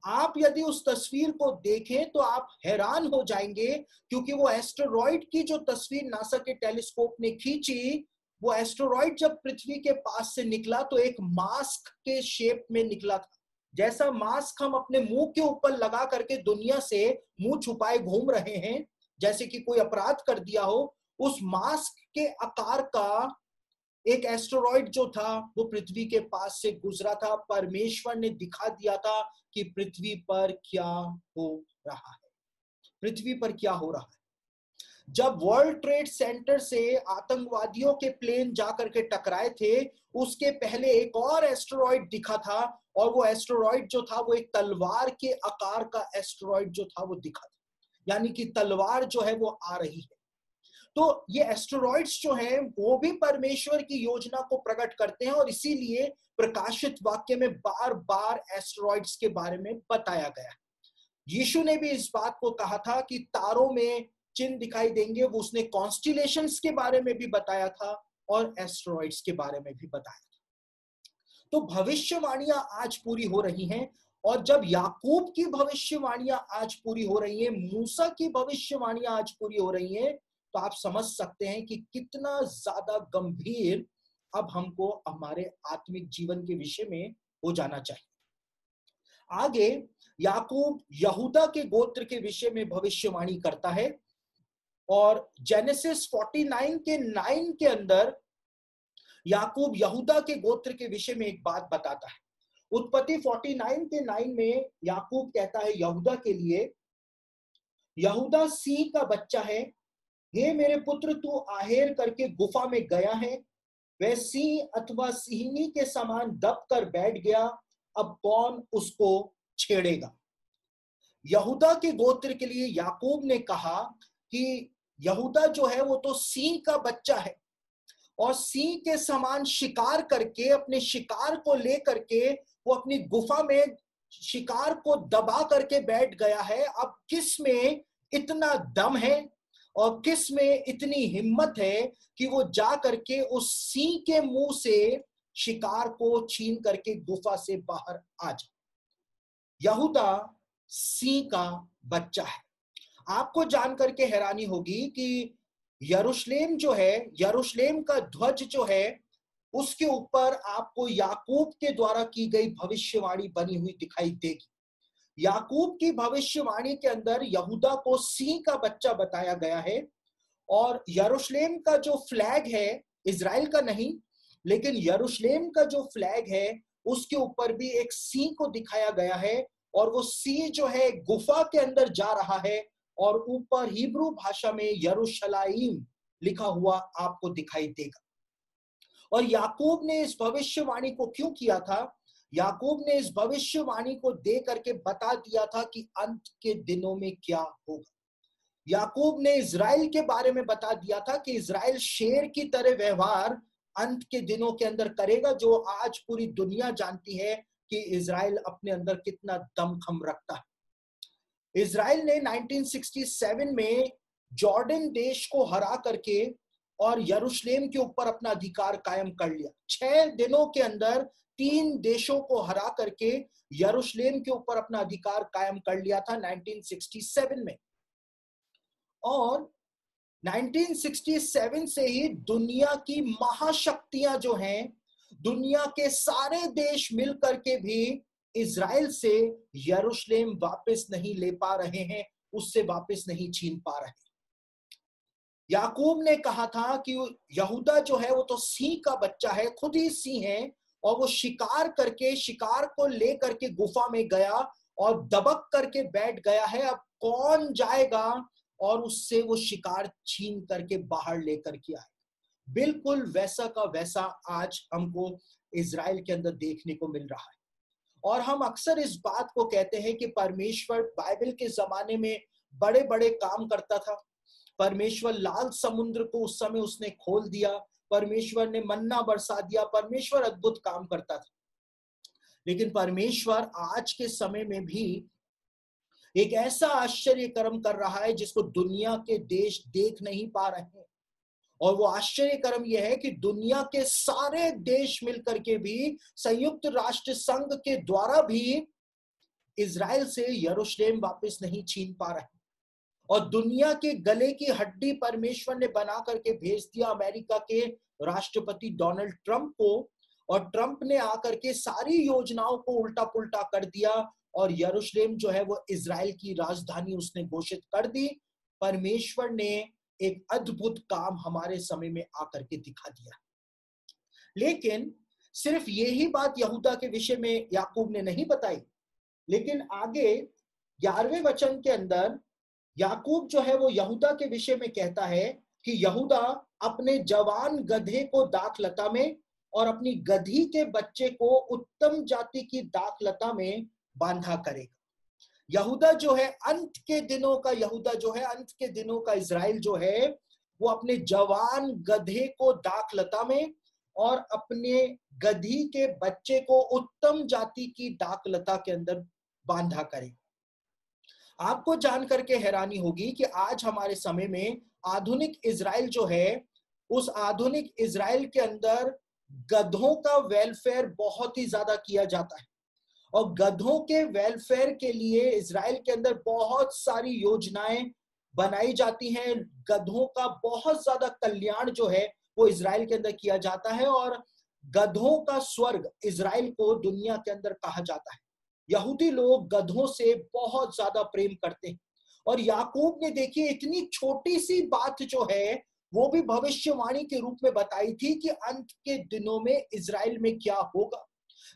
आप यदि उस तस्वीर को देखें तो आप हैरान हो जाएंगे, क्योंकि वो एस्टेरॉइड की जो तस्वीर नासा के टेलीस्कोप ने खींची, वो एस्टेरॉइड जब पृथ्वी के पास से निकला तो एक मास्क के शेप में निकला था। जैसा मास्क हम अपने मुंह के ऊपर लगा करके दुनिया से मुंह छुपाए घूम रहे हैं, जैसे कि कोई अपराध कर दिया हो, उस मास्क के आकार का एक एस्टेरॉइड जो था वो पृथ्वी के पास से गुजरा था। परमेश्वर ने दिखा दिया था कि पृथ्वी पर क्या हो रहा है, पृथ्वी पर क्या हो रहा है। जब वर्ल्ड ट्रेड सेंटर से आतंकवादियों के प्लेन जाकर के टकराए थे, उसके पहले एक और एस्टेरॉइड दिखा था, और वो एस्टेरॉइड जो था वो एक तलवार के आकार का एस्टेरॉइड जो था वो दिखा था, यानी कि तलवार जो है वो आ रही है। तो ये एस्टेरॉइड्स जो हैं वो भी परमेश्वर की योजना को प्रकट करते हैं, और इसीलिए प्रकाशित वाक्य में बार बार एस्टेरॉइड्स के बारे में बताया गया है। यीशु ने भी इस बात को कहा था कि तारों में चिन्ह दिखाई देंगे, वो उसने कॉन्स्टिलेशंस के बारे में भी बताया था और एस्टेरॉइड्स के बारे में भी बताया था। तो भविष्यवाणियां आज पूरी हो रही हैं, और जब याकूब की भविष्यवाणियां आज पूरी हो रही हैं, मूसा की भविष्यवाणियां आज पूरी हो रही हैं, तो आप समझ सकते हैं कि कितना ज्यादा गंभीर अब हमको हमारे आत्मिक जीवन के विषय में हो जाना चाहिए। आगे याकूब यहूदा के गोत्र के विषय में भविष्यवाणी करता है, और जेनेसिस 49 के 9 के अंदर याकूब यहूदा के गोत्र के विषय में एक बात बताता है। उत्पत्ति 49 के 9 में याकूब कहता है यहूदा के लिए, यहूदा सिंह का बच्चा है, हे मेरे पुत्र, तू आहेर करके गुफा में गया है, वह सिंह अथवा सिंहनी के समान दब कर बैठ गया, अब कौन उसको छेड़ेगा। यहूदा के गोत्र के लिए याकूब ने कहा कि यहूदा जो है वो तो सिंह का बच्चा है, और सिंह के समान शिकार करके, अपने शिकार को लेकर के वो अपनी गुफा में शिकार को दबा करके बैठ गया है। अब किस में इतना दम है और किस में इतनी हिम्मत है कि वो जा करके उस सिंह के मुंह से शिकार को छीन करके गुफा से बाहर आ जाए। यहूदा सिंह का बच्चा है। आपको जानकर के हैरानी होगी कि यरूशलेम जो है, यरूशलेम का ध्वज जो है, उसके ऊपर आपको याकूब के द्वारा की गई भविष्यवाणी बनी हुई दिखाई देगी। याकूब की भविष्यवाणी के अंदर यहूदा को सिंह का बच्चा बताया गया है, और यरूशलेम का जो फ्लैग है, इजराइल का नहीं लेकिन यरूशलेम का जो फ्लैग है, उसके ऊपर भी एक सिंह को दिखाया गया है, और वो सिंह जो है गुफा के अंदर जा रहा है, और ऊपर हिब्रू भाषा में यरूशलाइम लिखा हुआ आपको दिखाई देगा। और याकूब ने इस भविष्यवाणी को क्यों किया था? याकूब ने इस भविष्यवाणी को दे करके बता दिया था कि अंत के दिनों में क्या होगा। याकूब ने इजराइल के बारे में बता दिया था कि इजराइल शेर की तरह व्यवहार अंत के दिनों के अंदर करेगा, जो आज पूरी दुनिया जानती है कि इजराइल अपने अंदर कितना दमखम रखता है। इजराइल ने 1967 में जॉर्डन देश को हरा करके और यरूशलेम के ऊपर अपना अधिकार कायम कर लिया। 6 दिनों के अंदर 3 देशों को हरा करके यरूशलेम के ऊपर अपना अधिकार कायम कर लिया था 1967 में। और 1967 से ही दुनिया की महाशक्तियां जो हैं, दुनिया के सारे देश मिलकर के भी इजराइल से यरूशलेम वापस नहीं ले पा रहे हैं, उससे वापस नहीं छीन पा रहे। याकूब ने कहा था कि यहूदा जो है वो तो सिंह का बच्चा है, खुद ही सिंह है, और वो शिकार करके, शिकार को लेकर के गुफा में गया और दबक करके बैठ गया है। अब कौन जाएगा और उससे वो शिकार छीन करके बाहर लेकर के आए। बिल्कुल वैसा का वैसा आज हमको इजराइल के अंदर देखने को मिल रहा है। और हम अक्सर इस बात को कहते हैं कि परमेश्वर बाइबल के जमाने में बड़े बड़े काम करता था। परमेश्वर लाल समुद्र को उस समय उसने खोल दिया, परमेश्वर ने मन्ना बरसा दिया, परमेश्वर अद्भुत काम करता था। लेकिन परमेश्वर आज के समय में भी एक ऐसा आश्चर्य कर्म कर रहा है जिसको दुनिया के देश देख नहीं पा रहे हैं। और वो आश्चर्य कर्म यह है कि दुनिया के सारे देश मिलकर के भी, संयुक्त राष्ट्र संघ के द्वारा भी इजराइल से यरूशलेम वापस नहीं छीन पा रहे। और दुनिया के गले की हड्डी परमेश्वर ने बना करके भेज दिया अमेरिका के राष्ट्रपति डोनाल्ड ट्रंप को, और ट्रंप ने आकर के सारी योजनाओं को उल्टा पुल्टा कर दिया और यरूशलेम जो है वो इजराइल की राजधानी उसने घोषित कर दी। परमेश्वर ने एक अद्भुत काम हमारे समय में आकर के दिखा दिया। लेकिन सिर्फ यही बात यहूदा के विषय में याकूब ने नहीं बताई, लेकिन आगे 11वें वचन के अंदर याकूब जो है वो यहूदा के विषय में कहता है कि यहूदा अपने जवान गधे को दाखलता में और अपनी गधी के बच्चे को उत्तम जाति की दाखलता में बांधा करेगा। यहूदा जो है अंत के दिनों का, यहूदा जो है अंत के दिनों का इजराइल जो है वो अपने जवान गधे को दाखलता में और अपने गधी के बच्चे को उत्तम जाति की दाखलता के अंदर बांधा करेगा। आपको जान करके हैरानी होगी कि आज हमारे समय में आधुनिक इजराइल जो है, उस आधुनिक इजराइल के अंदर गधों का वेलफेयर बहुत ही ज्यादा किया जाता है। और गधों के वेलफेयर के लिए इजराइल के अंदर बहुत सारी योजनाएं बनाई जाती हैं। गधों का बहुत ज्यादा कल्याण जो है वो इजराइल के अंदर किया जाता है, और गधों का स्वर्ग इजराइल को दुनिया के अंदर कहा जाता है। यहूदी लोग गधों से बहुत ज्यादा प्रेम करते हैं। और याकूब ने देखिए इतनी छोटी सी बात जो है वो भी भविष्यवाणी के रूप में बताई थी कि अंत के दिनों में इजराइल में क्या होगा।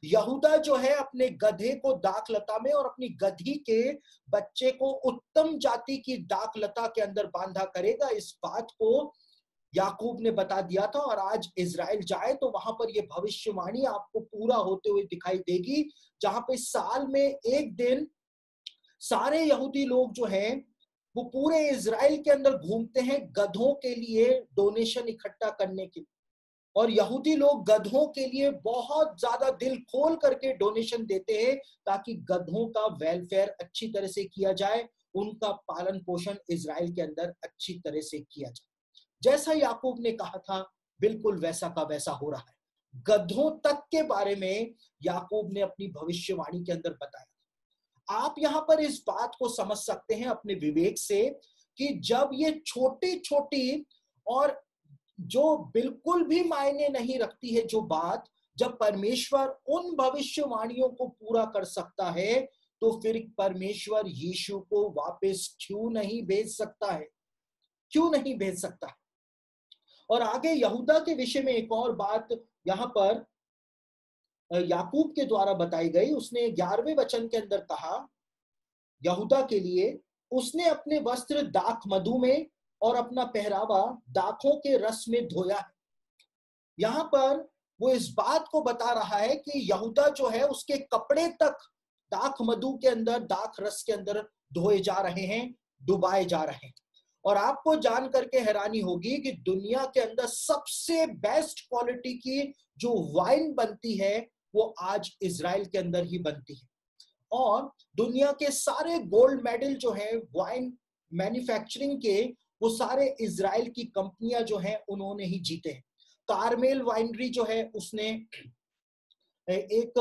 यहूदा जो है अपने गधे को दाखलता में और अपनी गधी के बच्चे को उत्तम जाति की दाखलता के अंदर बांधा करेगा। इस बात को याकूब ने बता दिया था, और आज इजराइल जाए तो वहां पर यह भविष्यवाणी आपको पूरा होते हुए दिखाई देगी, जहां पे साल में एक दिन सारे यहूदी लोग जो हैं वो पूरे इजराइल के अंदर घूमते हैं गधों के लिए डोनेशन इकट्ठा करने के लिए। और यहूदी लोग गधों के लिए बहुत ज्यादा दिल खोल करके डोनेशन देते हैं ताकि गधों का वेलफेयर अच्छी तरह से किया जाए, उनका पालन पोषण इजराइल के अंदर अच्छी तरह से किया जाए। जैसा याकूब ने कहा था बिल्कुल वैसा का वैसा हो रहा है। गधों तक के बारे में याकूब ने अपनी भविष्यवाणी के अंदर बताया। आप यहां पर इस बात को समझ सकते हैं अपने विवेक से कि जब ये छोटी छोटी और जो बिल्कुल भी मायने नहीं रखती है जो बात, जब परमेश्वर उन भविष्यवाणियों को पूरा कर सकता है तो फिर परमेश्वर यीशु को वापस क्यों नहीं भेज सकता है, क्यों नहीं भेज सकता है। और आगे यहूदा के विषय में एक और बात यहां पर याकूब के द्वारा बताई गई। उसने 11वें वचन के अंदर कहा यहूदा के लिए, उसने अपने वस्त्र दाख मधु में और अपना पहरावा दाखों के रस में धोया है। यहां पर वो इस बात को बता रहा है कि यहूदा जो है उसके कपड़े तक दाख मधु के अंदर, दाख रस के अंदर धोए जा रहे हैं, डुबाए जा रहे हैं। और आपको जान करके हैरानी होगी कि दुनिया के अंदर सबसे बेस्ट क्वालिटी की जो वाइन बनती है वो आज इजराइल के अंदर ही बनती है। और दुनिया के सारे गोल्ड मेडल जो है वाइन मैन्युफैक्चरिंग के, वो सारे इजराइल की कंपनियां जो हैं उन्होंने ही जीते हैं। कारमेल वाइनरी जो है उसने एक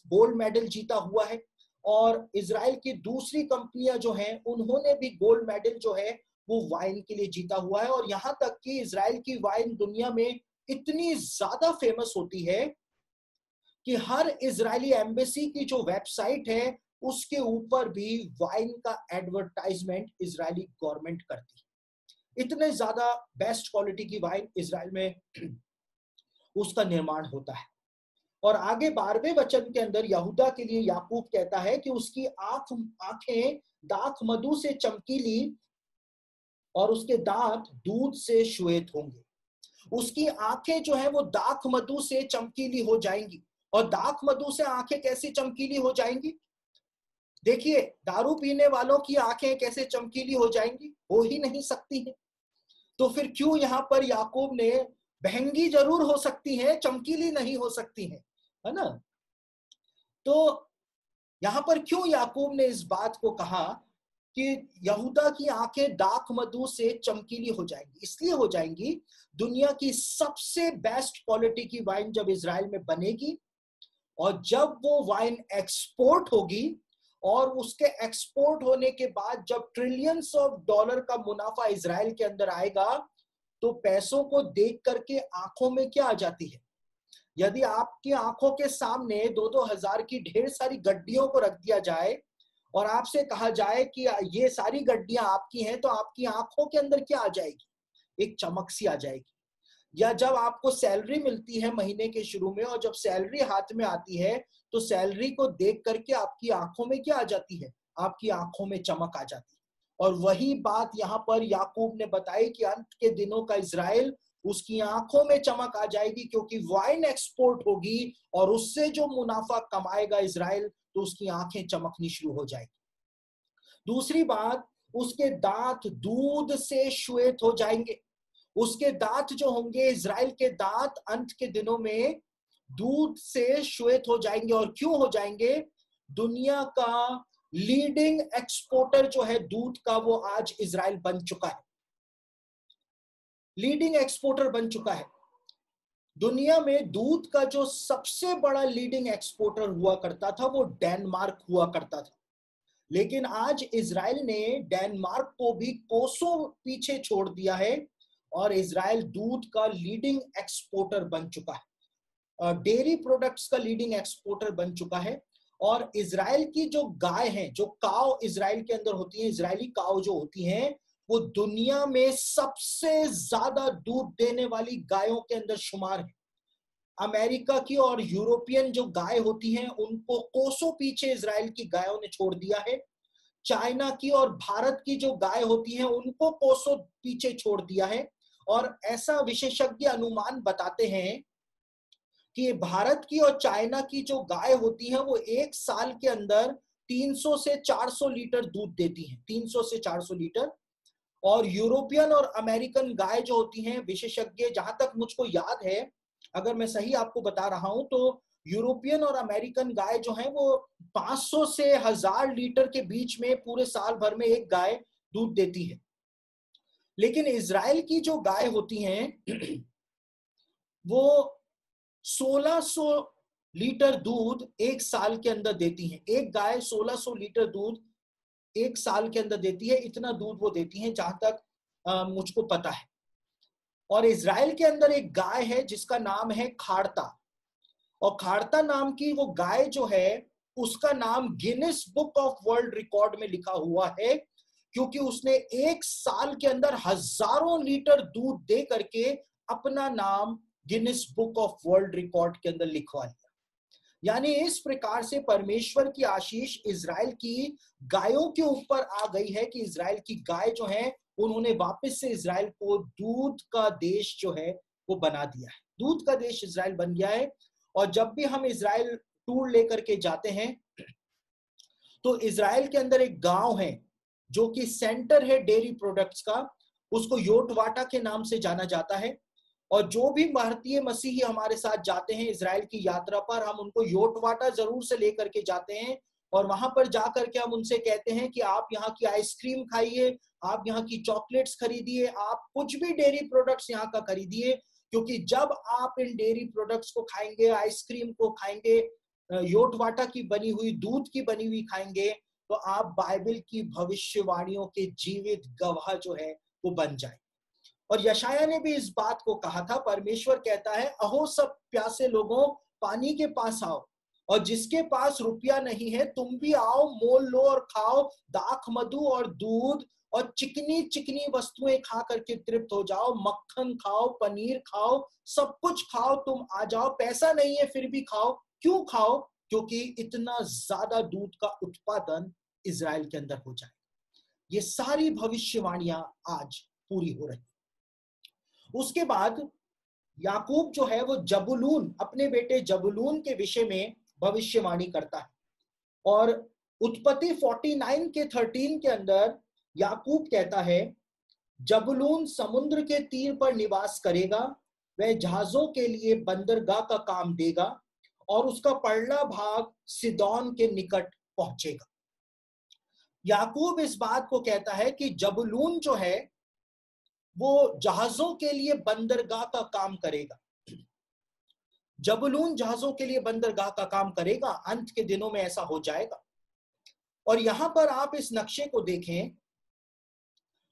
गोल्ड मेडल जीता हुआ है, और इजराइल की दूसरी कंपनियां जो हैं उन्होंने भी गोल्ड मेडल जो है वो वाइन के लिए जीता हुआ है। और यहां तक कि इजराइल की वाइन दुनिया में इतनी ज्यादा फेमस होती है कि हर इजरायली एम्बेसी की जो वेबसाइट है उसके ऊपर भी वाइन का एडवर्टाइजमेंट इजरायली गवर्नमेंट करती है। इतने ज्यादा बेस्ट क्वालिटी की वाइन इजराइल में उसका निर्माण होता है। और आगे 12वें वचन के अंदर यहूदा के लिए याकूब कहता है कि उसकी आंखें दाख मधु से चमकीली और उसके दांत दूध से श्वेत होंगे। उसकी आंखें जो है वो दाख मधु से चमकीली हो जाएंगी। और दाख मधु से आंखें कैसी चमकीली हो जाएंगी? देखिए, दारू पीने वालों की आंखें कैसे चमकीली हो जाएंगी? हो ही नहीं सकती हैं। तो फिर क्यों यहां पर याकूब ने, महंगी जरूर हो सकती है, चमकीली नहीं हो सकती है ना? तो यहां पर क्यों याकूब ने इस बात को कहा कि यहूदा की आंखें दाख मधु से चमकीली हो जाएंगी? इसलिए हो जाएंगी, दुनिया की सबसे बेस्ट क्वालिटी की वाइन जब इजराइल में बनेगी और जब वो वाइन एक्सपोर्ट होगी, और उसके एक्सपोर्ट होने के बाद जब ट्रिलियंस ऑफ डॉलर का मुनाफा इजराइल के अंदर आएगा, तो पैसों को देख करके आंखों में क्या आ जाती है? यदि आपकी आंखों के सामने 2-2 हजार की ढेर सारी गड्डियों को रख दिया जाए और आपसे कहा जाए कि ये सारी गड्डियां आपकी हैं, तो आपकी आंखों के अंदर क्या आ जाएगी? एक चमक सी आ जाएगी। या जब आपको सैलरी मिलती है महीने के शुरू में, और जब सैलरी हाथ में आती है, तो सैलरी को देख करके आपकी आंखों में क्या आ जाती है? आपकी आंखों में चमक आ जाती है। और वही बात यहां पर याकूब ने बताई कि अंत के दिनों का इजराइल, उसकी आंखों में चमक आ जाएगी, क्योंकि वाइन एक्सपोर्ट होगी और उससे जो मुनाफा कमाएगा इजराइल, तो उसकी आंखें चमकनी शुरू हो जाएगी। दूसरी बात, उसके दांत दूध से श्वेत हो जाएंगे। उसके दांत जो होंगे, इजराइल के दांत अंत के दिनों में दूध से श्वेत हो जाएंगे। और क्यों हो जाएंगे? दुनिया का लीडिंग एक्सपोर्टर जो है दूध का, वो आज इजराइल बन चुका है। लीडिंग एक्सपोर्टर बन चुका है। दुनिया में दूध का जो सबसे बड़ा लीडिंग एक्सपोर्टर हुआ करता था, वो डेनमार्क हुआ करता था। लेकिन आज इजराइल ने डेनमार्क को भी कोसों पीछे छोड़ दिया है और इजराइल दूध का लीडिंग एक्सपोर्टर बन चुका है, डेयरी प्रोडक्ट्स का लीडिंग एक्सपोर्टर बन चुका है। और इजराइल की जो गाय हैं, जो काव इजराइल के अंदर होती हैं, इजरायली काव जो होती हैं, वो दुनिया में सबसे ज्यादा दूध देने वाली गायों के अंदर शुमार है। अमेरिका की और यूरोपियन जो गाय होती हैं, उनको कोसों पीछे इजराइल की गायों ने छोड़ दिया है। चाइना की और भारत की जो गाय होती हैं, उनको कोसों पीछे छोड़ दिया है। और ऐसा विशेषज्ञ अनुमान बताते हैं कि भारत की और चाइना की जो गाय होती हैं, वो एक साल के अंदर 300 से 400 लीटर दूध देती हैं, 300 से 400 लीटर। और यूरोपियन और अमेरिकन गाय जो होती हैं, विशेषज्ञ, जहां तक मुझको याद है, अगर मैं सही आपको बता रहा हूं, तो यूरोपियन और अमेरिकन गाय जो है, वो 500 से 1000 लीटर के बीच में पूरे साल भर में एक गाय दूध देती है। लेकिन इजराइल की जो गाय होती हैं, वो 1600 लीटर दूध एक साल के अंदर देती हैं। एक गाय 1600 लीटर दूध एक साल के अंदर देती है। इतना दूध वो देती हैं, जहां तक मुझको पता है। और इजराइल के अंदर एक गाय है जिसका नाम है खाड़ता। और खाड़ता नाम की वो गाय जो है, उसका नाम Guinness book of world record में लिखा हुआ है, क्योंकि उसने एक साल के अंदर हजारों लीटर दूध दे करके अपना नाम Guinness book of world record के अंदर लिखवा लिया। यानी इस प्रकार से परमेश्वर की आशीष इजराइल की गायों के ऊपर आ गई है कि इजराइल की गाय जो है, उन्होंने वापस से इजराइल को दूध का देश जो है वो बना दिया है। दूध का देश इजराइल बन गया है। और जब भी हम इजराइल टूर लेकर के जाते हैं, तो इजराइल के अंदर एक गांव है जो कि सेंटर है डेयरी प्रोडक्ट्स का, उसको योटवाटा के नाम से जाना जाता है। और जो भी भारतीय मसीही हमारे साथ जाते हैं इजराइल की यात्रा पर, हम उनको योटवाटा जरूर से लेकर के जाते हैं। और वहां पर जाकर के हम उनसे कहते हैं कि आप यहाँ की आइसक्रीम खाइए, आप यहाँ की चॉकलेट्स खरीदिए, आप कुछ भी डेयरी प्रोडक्ट्स यहाँ का खरीदिए, क्योंकि जब आप इन डेयरी प्रोडक्ट्स को खाएंगे, आइसक्रीम को खाएंगे, योटवाटा की बनी हुई, दूध की बनी हुई खाएंगे, तो आप बाइबल की भविष्यवाणियों के जीवित गवाह जो है वो बन जाए। और यशाया ने भी इस बात को कहा था। परमेश्वर कहता है, अहो सब प्यासे लोगों, पानी के पास आओ, और जिसके पास रुपया नहीं है, तुम भी आओ, मोल लो और खाओ, दाख मधु और दूध और चिकनी चिकनी वस्तुएं खा करके तृप्त हो जाओ। मक्खन खाओ, पनीर खाओ, सब कुछ खाओ, तुम आ जाओ। पैसा नहीं है फिर भी खाओ। क्यों खाओ? क्योंकि इतना ज्यादा दूध का उत्पादन इजराइल के अंदर हो जाए। ये सारी भविष्यवाणियां आज पूरी हो रही। उसके बाद याकूब जो है, वो जबूलून, अपने बेटे जबूलून के विषय में भविष्यवाणी करता है। और उत्पत्ति 49 के 13 के अंदर याकूब कहता है, जबूलून समुद्र के तीर पर निवास करेगा, वह जहाजों के लिए बंदरगाह का काम देगा और उसका पड़ला भाग सिदोन के निकट पहुंचेगा। याकूब इस बात को कहता है कि जबूलून जो है वो जहाजों के लिए बंदरगाह का काम करेगा। जबूलून जहाजों के लिए बंदरगाह का काम करेगा, अंत के दिनों में ऐसा हो जाएगा। और यहां पर आप इस नक्शे को देखें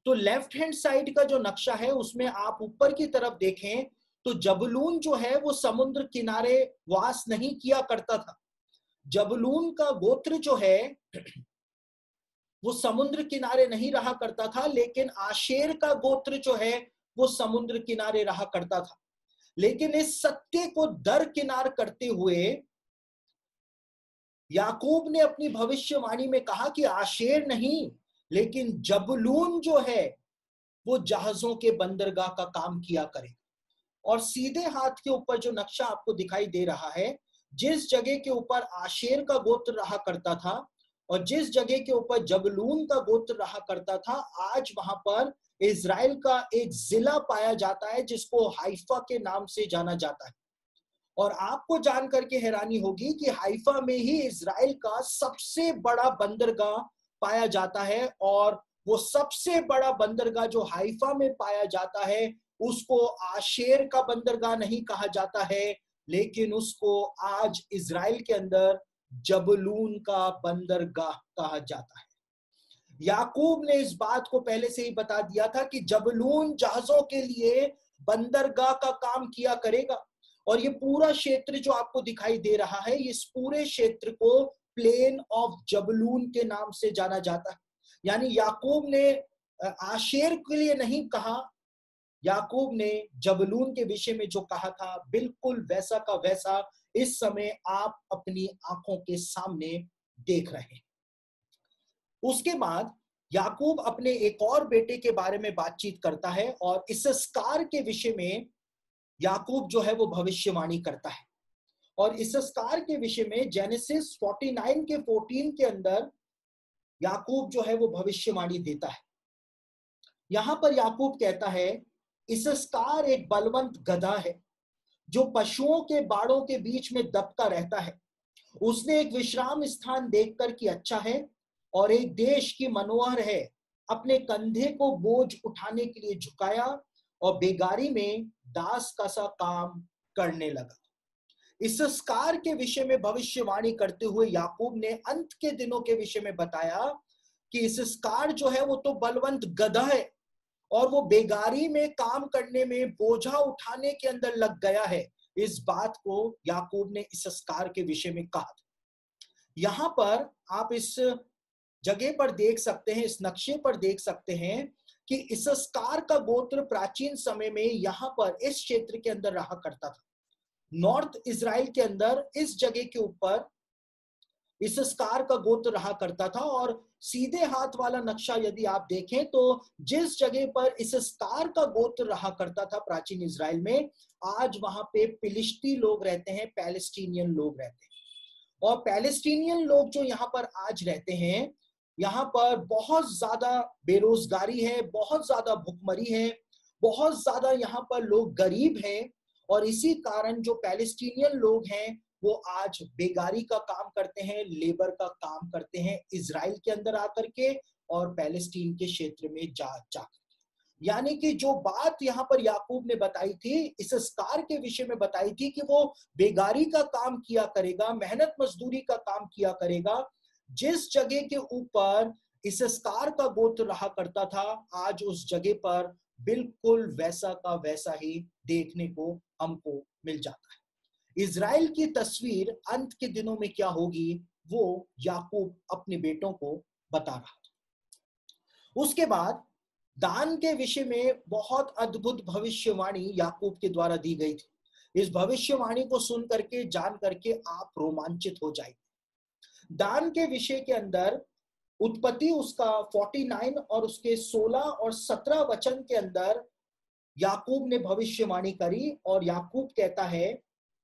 तो लेफ्ट हैंड साइड का जो नक्शा है उसमें आप ऊपर की तरफ देखें तो जबूलून जो है वो समुद्र किनारे वास नहीं किया करता था। जबूलून का गोत्र जो है वो समुद्र किनारे नहीं रहा करता था, लेकिन आशेर का गोत्र जो है वो समुद्र किनारे रहा करता था। लेकिन इस सत्य को दरकिनार करते हुए याकूब ने अपनी भविष्यवाणी में कहा कि आशेर नहीं, लेकिन जबूलून जो है वो जहाजों के बंदरगाह का काम किया करे। और सीधे हाथ के ऊपर जो नक्शा आपको दिखाई दे रहा है, जिस जगह के ऊपर आशेर का गोत्र रहा करता था और जिस जगह के ऊपर जबूलून का गोत्र रहा करता था, आज वहां पर इजराइल का एक जिला पाया जाता है जिसको हाइफा के नाम से जाना जाता है। और आपको जानकर के हैरानी होगी कि हाइफा में ही इजराइल का सबसे बड़ा बंदरगाह पाया जाता है। और वो सबसे बड़ा बंदरगाह जो हाइफा में पाया जाता है उसको आशेर का बंदरगाह नहीं कहा जाता है, लेकिन उसको आज इजराइल के अंदर जबूलून का बंदरगाह कहा जाता है। याकूब ने इस बात को पहले से ही बता दिया था कि जबूलून जहाजों के लिए बंदरगाह का काम किया करेगा। और ये पूरा क्षेत्र जो आपको दिखाई दे रहा है, इस पूरे क्षेत्र को प्लेन ऑफ जबूलून के नाम से जाना जाता है। यानी याकूब ने आशेर के लिए नहीं कहा, याकूब ने जबूलून के विषय में जो कहा था बिल्कुल वैसा का वैसा इस समय आप अपनी आंखों के सामने देख रहे हैं। उसके बाद याकूब अपने एक और बेटे के बारे में बातचीत करता है और इसस्कार के विषय में याकूब जो है वो भविष्यवाणी करता है। और इसस्कार के विषय में जेनेसिस 49 के 14 के अंदर याकूब जो है वो भविष्यवाणी देता है। यहां पर याकूब कहता है, इसस्कार एक बलवंत गधा है जो पशुओं के बाड़ों के बीच में दबता रहता है। उसने एक विश्राम स्थान देखकर कि अच्छा है और एक देश की मनोहर है, अपने कंधे को बोझ उठाने के लिए झुकाया और बेगारी में दास का सा काम करने लगा। इसस्कार के विषय में भविष्यवाणी करते हुए याकूब ने अंत के दिनों के विषय में बताया कि इसस्कार जो है वो तो बलवंत गधा है और वो बेगारी में काम करने में, बोझा उठाने के अंदर लग गया है। इस बात को याकूब ने इसस्कार के विषय में कहा था। यहां पर आप इस जगह पर देख सकते हैं, इस नक्शे पर देख सकते हैं कि इसस्कार का गोत्र प्राचीन समय में यहां पर इस क्षेत्र के अंदर रहा करता था। नॉर्थ इजराइल के अंदर इस जगह के ऊपर इसस्कार का गोत्र रहा करता था। और सीधे हाथ वाला नक्शा यदि आप देखें तो जिस जगह पर इसस्कार का गोत्र रहा करता था प्राचीन इजराइल में, आज वहां पे फिलिस्ती लोग रहते हैं, पैलेस्टीनियन लोग रहते हैं। और पैलेस्टीनियन लोग जो यहाँ पर आज रहते हैं, यहाँ पर बहुत ज्यादा बेरोजगारी है, बहुत ज्यादा भुखमरी है, बहुत ज्यादा यहाँ पर लोग गरीब हैं। और इसी कारण जो पैलेस्टीनियन लोग हैं वो आज बेगारी का काम करते हैं, लेबर का काम करते हैं इजराइल के अंदर आकर के और पैलेस्टीन के क्षेत्र में जाकर। यानी कि जो बात यहाँ पर याकूब ने बताई थी, इसस्कार के विषय में बताई थी कि वो बेगारी का काम किया करेगा, मेहनत मजदूरी का काम किया करेगा, जिस जगह के ऊपर इसस्कार का गोत्र रहा करता था, आज उस जगह पर बिल्कुल वैसा का वैसा ही देखने को हमको मिल जाता है। इजराइल की तस्वीर अंत के दिनों में क्या होगी वो याकूब अपने बेटों को बता रहा था। उसके बाद दान के विषय में बहुत अद्भुत भविष्यवाणी याकूब के द्वारा दी गई थी। इस भविष्यवाणी को सुन करके, जान करके आप रोमांचित हो जाएंगे। दान के विषय के अंदर उत्पत्ति उसका 49 और उसके 16 और 17 वचन के अंदर याकूब ने भविष्यवाणी करी। और याकूब कहता है,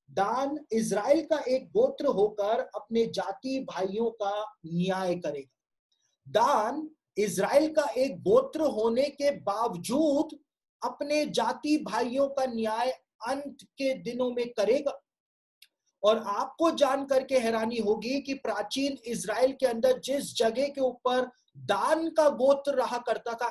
दान इजराइल का एक गोत्र होकर अपने जाति भाइयों का न्याय करेगा। दान इजराइल का एक गोत्र होने के बावजूद अपने जाति भाइयों का न्याय अंत के दिनों में करेगा। और आपको जान करके हैरानी होगी कि प्राचीन इज़राइल के अंदर जिस जगह के ऊपर दान का गोत्र रहा करता था,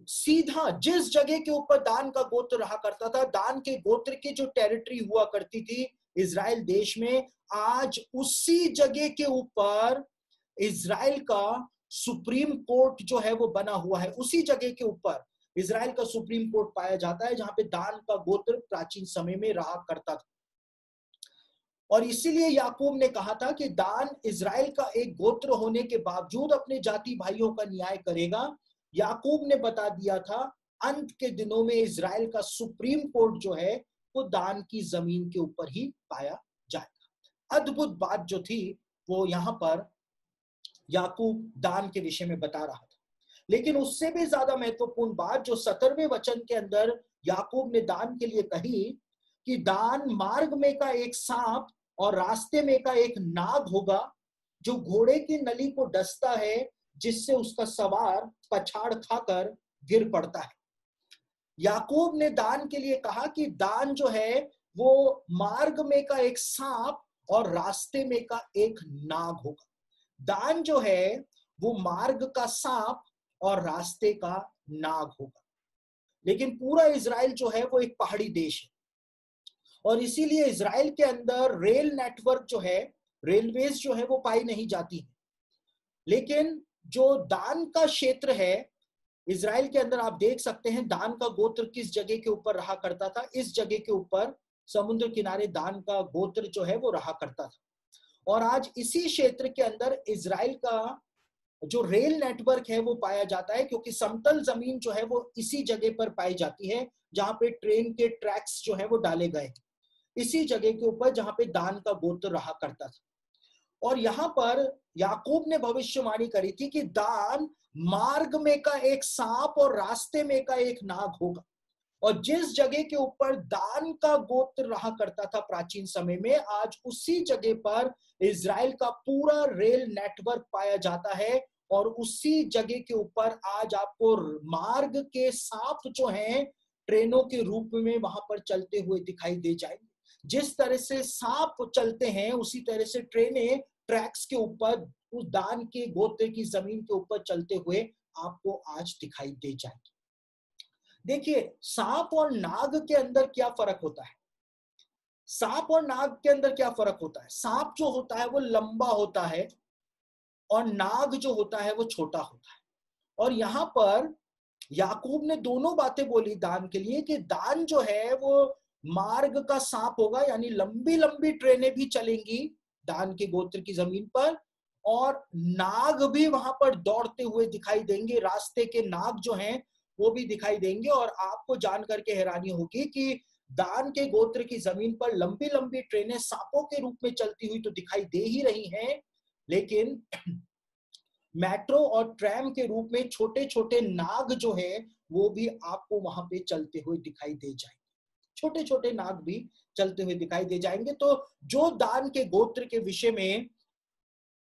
सीधा जिस जगह के ऊपर दान का गोत्र रहा करता था, दान के गोत्र की जो टेरिटरी हुआ करती थी इज़राइल देश में, आज उसी जगह के ऊपर इज़राइल का सुप्रीम कोर्ट जो है वो बना हुआ है। उसी जगह के ऊपर इज़राइल का सुप्रीम कोर्ट पाया जाता है जहां पे दान का गोत्र प्राचीन समय में रहा करता था। और इसीलिए याकूब ने कहा था कि दान इज़राइल का एक गोत्र होने के बावजूद अपने जाति भाइयों का न्याय करेगा। याकूब ने बता दिया था अंत के दिनों में इज़राइल का सुप्रीम कोर्ट जो है वो दान की जमीन के ऊपर ही पाया जाएगा। अद्भुत बात जो थी वो यहां पर याकूब दान के विषय में बता रहा था। लेकिन उससे भी ज्यादा महत्वपूर्ण बात जो 17वें वचन के अंदर याकूब ने दान के लिए कही कि दान मार्ग में का एक सांप और रास्ते में का एक नाग होगा जो घोड़े की नली को डसता है, जिससे उसका सवार पछाड़ खाकर गिर पड़ता है। याकूब ने दान के लिए कहा कि दान जो है वो मार्ग में का एक सांप और रास्ते में का एक नाग होगा। दान जो है वो मार्ग का सांप और रास्ते का नाग होगा। लेकिन पूरा इज़राइल जो है वो एक पहाड़ी देश है और इसीलिए इज़राइल के अंदर रेल नेटवर्क जो है, रेलवेज जो है वो पाई नहीं जाती है। लेकिन जो दान का क्षेत्र है इज़राइल के अंदर, आप देख सकते हैं दान का गोत्र किस जगह के ऊपर रहा करता था। इस जगह के ऊपर समुद्र किनारे दान का गोत्र जो है वो रहा करता था। और आज इसी क्षेत्र के अंदर इज़राइल का जो रेल नेटवर्क है वो पाया जाता है, क्योंकि समतल जमीन जो है वो इसी जगह पर पाई जाती है जहां पे ट्रेन के ट्रैक्स जो है वो डाले गए, इसी जगह के ऊपर जहां पे दान का गोत्र रहा करता था। और यहां पर याकूब ने भविष्यवाणी करी थी कि दान मार्ग में का एक सांप और रास्ते में का एक नाग होगा। और जिस जगह के ऊपर दान का गोत्र रहा करता था प्राचीन समय में, आज उसी जगह पर इज़राइल का पूरा रेल नेटवर्क पाया जाता है। और उसी जगह के ऊपर आज आपको मार्ग के सांप जो हैं ट्रेनों के रूप में वहां पर चलते हुए दिखाई दे जाएंगे। जिस तरह से सांप चलते हैं उसी तरह से ट्रेनें ट्रैक्स के ऊपर उस दान के गोत्र की जमीन के ऊपर चलते हुए आपको आज दिखाई दे जाएंगे। देखिए, सांप और नाग के अंदर क्या फर्क होता है? सांप और नाग के अंदर क्या फर्क होता है? सांप जो होता है वो लंबा होता है और नाग जो होता है वो छोटा होता है। और यहां पर याकूब ने दोनों बातें बोली दान के लिए कि दान जो है वो मार्ग का सांप होगा, यानी लंबी लंबी ट्रेनें भी चलेंगी दान के गोत्र की जमीन पर, और नाग भी वहां पर दौड़ते हुए दिखाई देंगे। रास्ते के नाग जो हैं वो भी दिखाई देंगे। और आपको जान करके हैरानी होगी कि दान के गोत्र की जमीन पर लंबी लंबी ट्रेनें सांपों के रूप में चलती हुई तो दिखाई दे ही रही हैं, लेकिन मेट्रो और ट्रैम के रूप में छोटे छोटे नाग जो है वो भी आपको वहां पे चलते हुए दिखाई दे जाएंगे। छोटे छोटे नाग भी चलते हुए दिखाई दे जाएंगे। तो जो दान के गोत्र के विषय में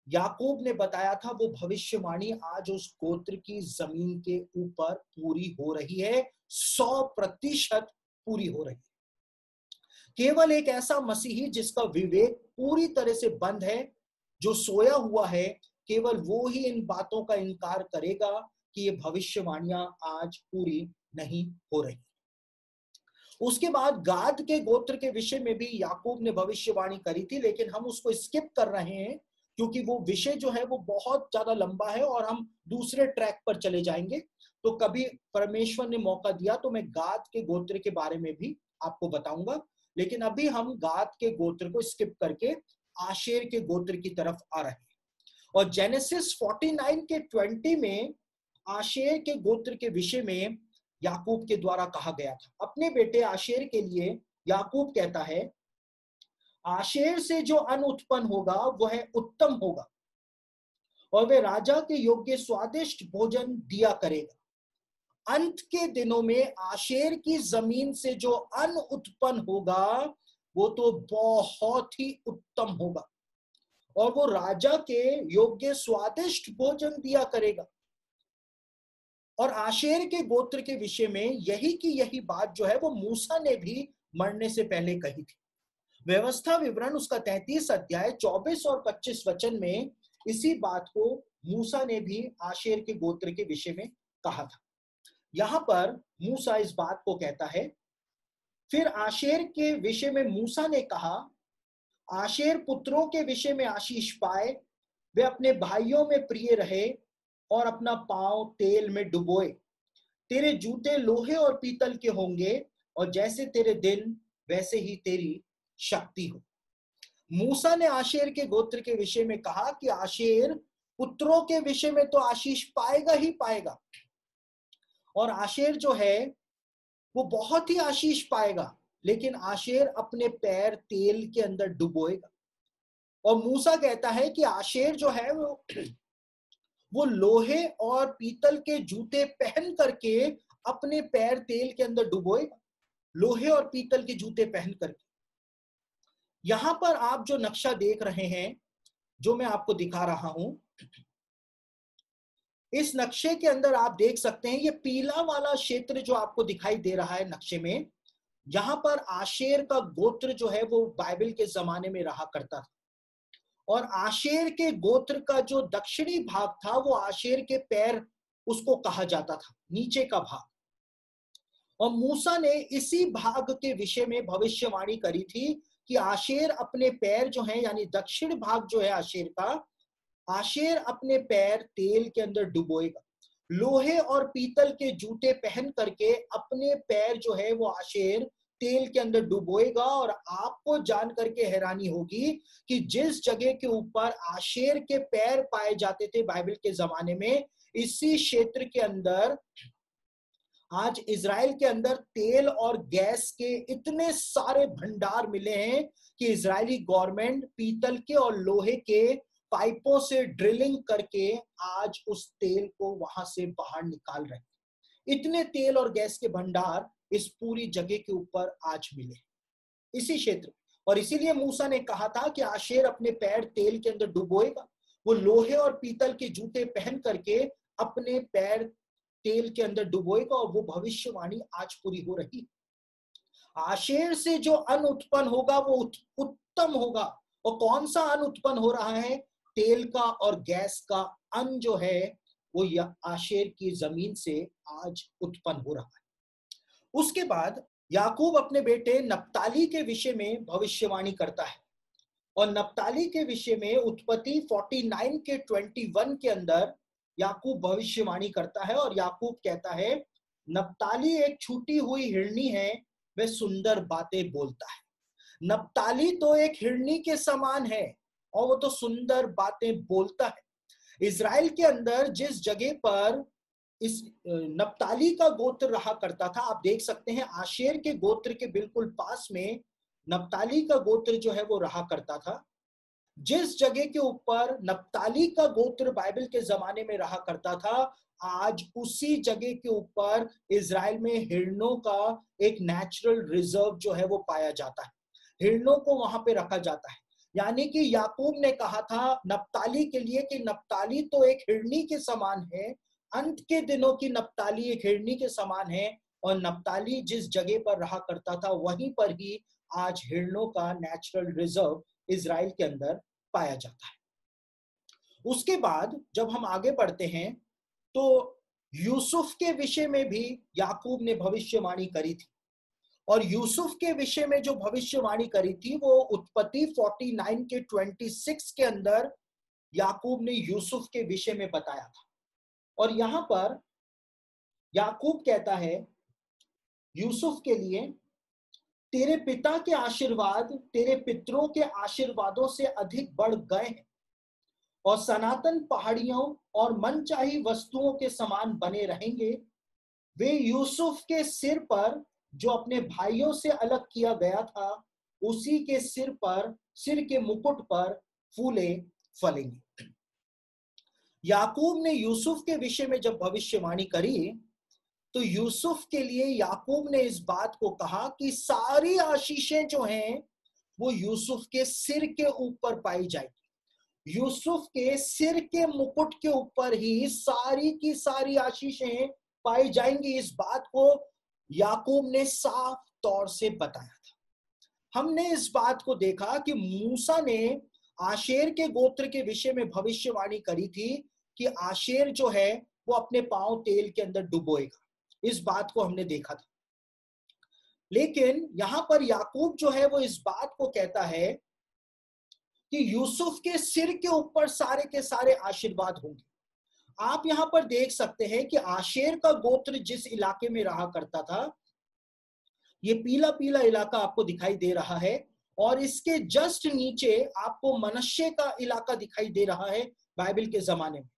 याकूब ने बताया था वो भविष्यवाणी आज उस गोत्र की जमीन के ऊपर पूरी हो रही है, 100% पूरी हो रही है। केवल एक ऐसा मसीही जिसका विवेक पूरी तरह से बंद है, जो सोया हुआ है, केवल वो ही इन बातों का इनकार करेगा कि ये भविष्यवाणियां आज पूरी नहीं हो रही। उसके बाद गाद के गोत्र के विषय में भी याकूब ने भविष्यवाणी करी थी, लेकिन हम उसको स्किप कर रहे हैं क्योंकि वो विषय जो है वो बहुत ज्यादा लंबा है और हम दूसरे ट्रैक पर चले जाएंगे। तो कभी परमेश्वर ने मौका दिया तो मैं गाद के गोत्र के बारे में भी आपको बताऊंगा, लेकिन अभी हम गाद के गोत्र को स्किप करके आशेर के गोत्र की तरफ आ रहे हैं। और जेनेसिस 49 के 20 में आशेर के गोत्र के विषय में याकूब के द्वारा कहा गया था। अपने बेटे आशेर के लिए याकूब कहता है, आशेर से जो अन्न उत्पन्न होगा वह उत्तम होगा और वह राजा के योग्य स्वादिष्ट भोजन दिया करेगा। अंत के दिनों में आशेर की जमीन से जो अन्न उत्पन्न होगा वो तो बहुत ही उत्तम होगा और वो राजा के योग्य स्वादिष्ट भोजन दिया करेगा। और आशेर के गोत्र के विषय में यही की यही बात जो है वो मूसा ने भी मरने से पहले कही थी। व्यवस्था विवरण उसका 33 अध्याय 24 और 25 वचन में इसी बात को मूसा ने भी आशेर के गोत्र के विषय में कहा था। यहां पर मूसा इस बात को कहता है, फिर आशेर के विषय में मूसा ने कहा, आशेर पुत्रों के विषय में आशीष पाए, वे अपने भाइयों में प्रिय रहे और अपना पांव तेल में डुबोए। तेरे जूते लोहे और पीतल के होंगे और जैसे तेरे दिन वैसे ही तेरी शक्ति हो। मूसा ने आशेर के गोत्र के विषय में कहा कि आशेर पुत्रों के विषय में तो आशीष पाएगा ही पाएगा, और आशेर जो है वो बहुत ही आशीष पाएगा, लेकिन आशेर अपने पैर तेल के अंदर डुबोएगा। और मूसा कहता है कि आशेर जो है वो लोहे और पीतल के जूते पहन करके अपने पैर तेल के अंदर डुबोएगा, लोहे और पीतल के जूते पहन करके। यहां पर आप जो नक्शा देख रहे हैं, जो मैं आपको दिखा रहा हूं, इस नक्शे के अंदर आप देख सकते हैं, ये पीला वाला क्षेत्र जो आपको दिखाई दे रहा है नक्शे में, यहां पर आशेर का गोत्र जो है वो बाइबल के जमाने में रहा करता था। और आशेर के गोत्र का जो दक्षिणी भाग था वो आशेर के पैर उसको कहा जाता था, नीचे का भाग। और मूसा ने इसी भाग के विषय में भविष्यवाणी करी थी कि आशेर अपने पैर जो है, यानी दक्षिण भाग जो है आशेर का, आशेर अपने पैर तेल के अंदर डुबोएगा, लोहे और पीतल के जूते पहन करके अपने पैर जो है वो आशेर तेल के अंदर डुबोएगा। और आपको जान करके हैरानी होगी कि जिस जगह के ऊपर आशेर के पैर पाए जाते थे बाइबल के जमाने में, इसी क्षेत्र के अंदर आज इजराइल के अंदर तेल और गैस के इतने सारे भंडार मिले हैं कि इजरायली गवर्नमेंट पीतल के और लोहे के पाइपों से ड्रिलिंग करके आज उस तेल को वहां से बाहर निकाल रहे हैं। इतने तेल और गैस के भंडार इस पूरी जगह के ऊपर आज मिले इसी क्षेत्र। और इसीलिए मूसा ने कहा था कि आशेर अपने पैर तेल के अंदर डुबोएगा, वो लोहे और पीतल के जूते पहन करके अपने पैर तेल के अंदर डुबोएगा, और वो भविष्यवाणी आज पूरी हो रही। आशेर से जो अन्न उत्पन्न होगा वो उत्तम होगा। और कौन सा अन्न उत्पन्न हो रहा है? तेल का और गैस का अन्न जो है वो आशेर की जमीन से आज उत्पन्न हो रहा है। उसके बाद याकूब अपने बेटे नप्ताली के विषय में भविष्यवाणी करता है, और नप्ताली के विषय में उत्पत्ति 49 के 21 के अंदर याकूब भविष्यवाणी करता है। और याकूब कहता है, नप्ताली एक छूटी हुई हिरनी है, वह सुंदर बातें बोलता है। नप्ताली तो एक हिरनी के समान है और वो तो सुंदर बातें बोलता है। इजराइल के अंदर जिस जगह पर इस नप्ताली का गोत्र रहा करता था, आप देख सकते हैं आशेर के गोत्र के बिल्कुल पास में नप्ताली का गोत्र जो है वो रहा करता था। जिस जगह के ऊपर नप्ताली का गोत्र बाइबल के जमाने में रहा करता था, आज उसी जगह के ऊपर इजराइल में हिरणों का एक नेचुरल रिजर्व जो है वो पाया जाता है। हिरणों को वहां पे रखा जाता है। यानी कि याकूब ने कहा था नप्ताली के लिए कि नप्ताली तो एक हिरनी के समान है, अंत के दिनों की नप्ताली एक हिरनी के समान है, और नप्ताली जिस जगह पर रहा करता था वहीं पर ही आज हिरणों का नेचुरल रिजर्व इजराइल के अंदर पाया जाता है। उसके बाद जब हम आगे बढ़ते हैं तो यूसुफ के विषय में भी याकूब ने भविष्यवाणी करी थी। और यूसुफ के विषय में जो भविष्यवाणी करी थी वो उत्पत्ति 49 के 26 के अंदर याकूब ने यूसुफ के विषय में बताया था। और यहां पर याकूब कहता है यूसुफ के लिए, तेरे पिता के आशीर्वाद तेरे पितरों के आशीर्वादों से अधिक बढ़ गए हैं और सनातन पहाड़ियों और मनचाही वस्तुओं के समान बने रहेंगे। वे यूसुफ के सिर पर जो अपने भाइयों से अलग किया गया था, उसी के सिर के मुकुट पर फूले फलेंगे। याकूब ने यूसुफ के विषय में जब भविष्यवाणी करी तो यूसुफ के लिए याकूब ने इस बात को कहा कि सारी आशीषें जो हैं वो यूसुफ के सिर के ऊपर पाई जाएगी। यूसुफ के सिर के मुकुट के ऊपर ही सारी की सारी आशीषें पाई जाएंगी। इस बात को याकूब ने साफ तौर से बताया था। हमने इस बात को देखा कि मूसा ने आशेर के गोत्र के विषय में भविष्यवाणी करी थी कि आशेर जो है वो अपने पांव तेल के अंदर डुबोएगा। इस बात को हमने देखा था। लेकिन यहां पर याकूब जो है वो इस बात को कहता है कि यूसुफ के सिर के ऊपर सारे के सारे आशीर्वाद होंगे। आप यहां पर देख सकते हैं कि आशेर का गोत्र जिस इलाके में रहा करता था, ये पीला पीला इलाका आपको दिखाई दे रहा है, और इसके जस्ट नीचे आपको मनश्शे का इलाका दिखाई दे रहा है। बाइबल के जमाने में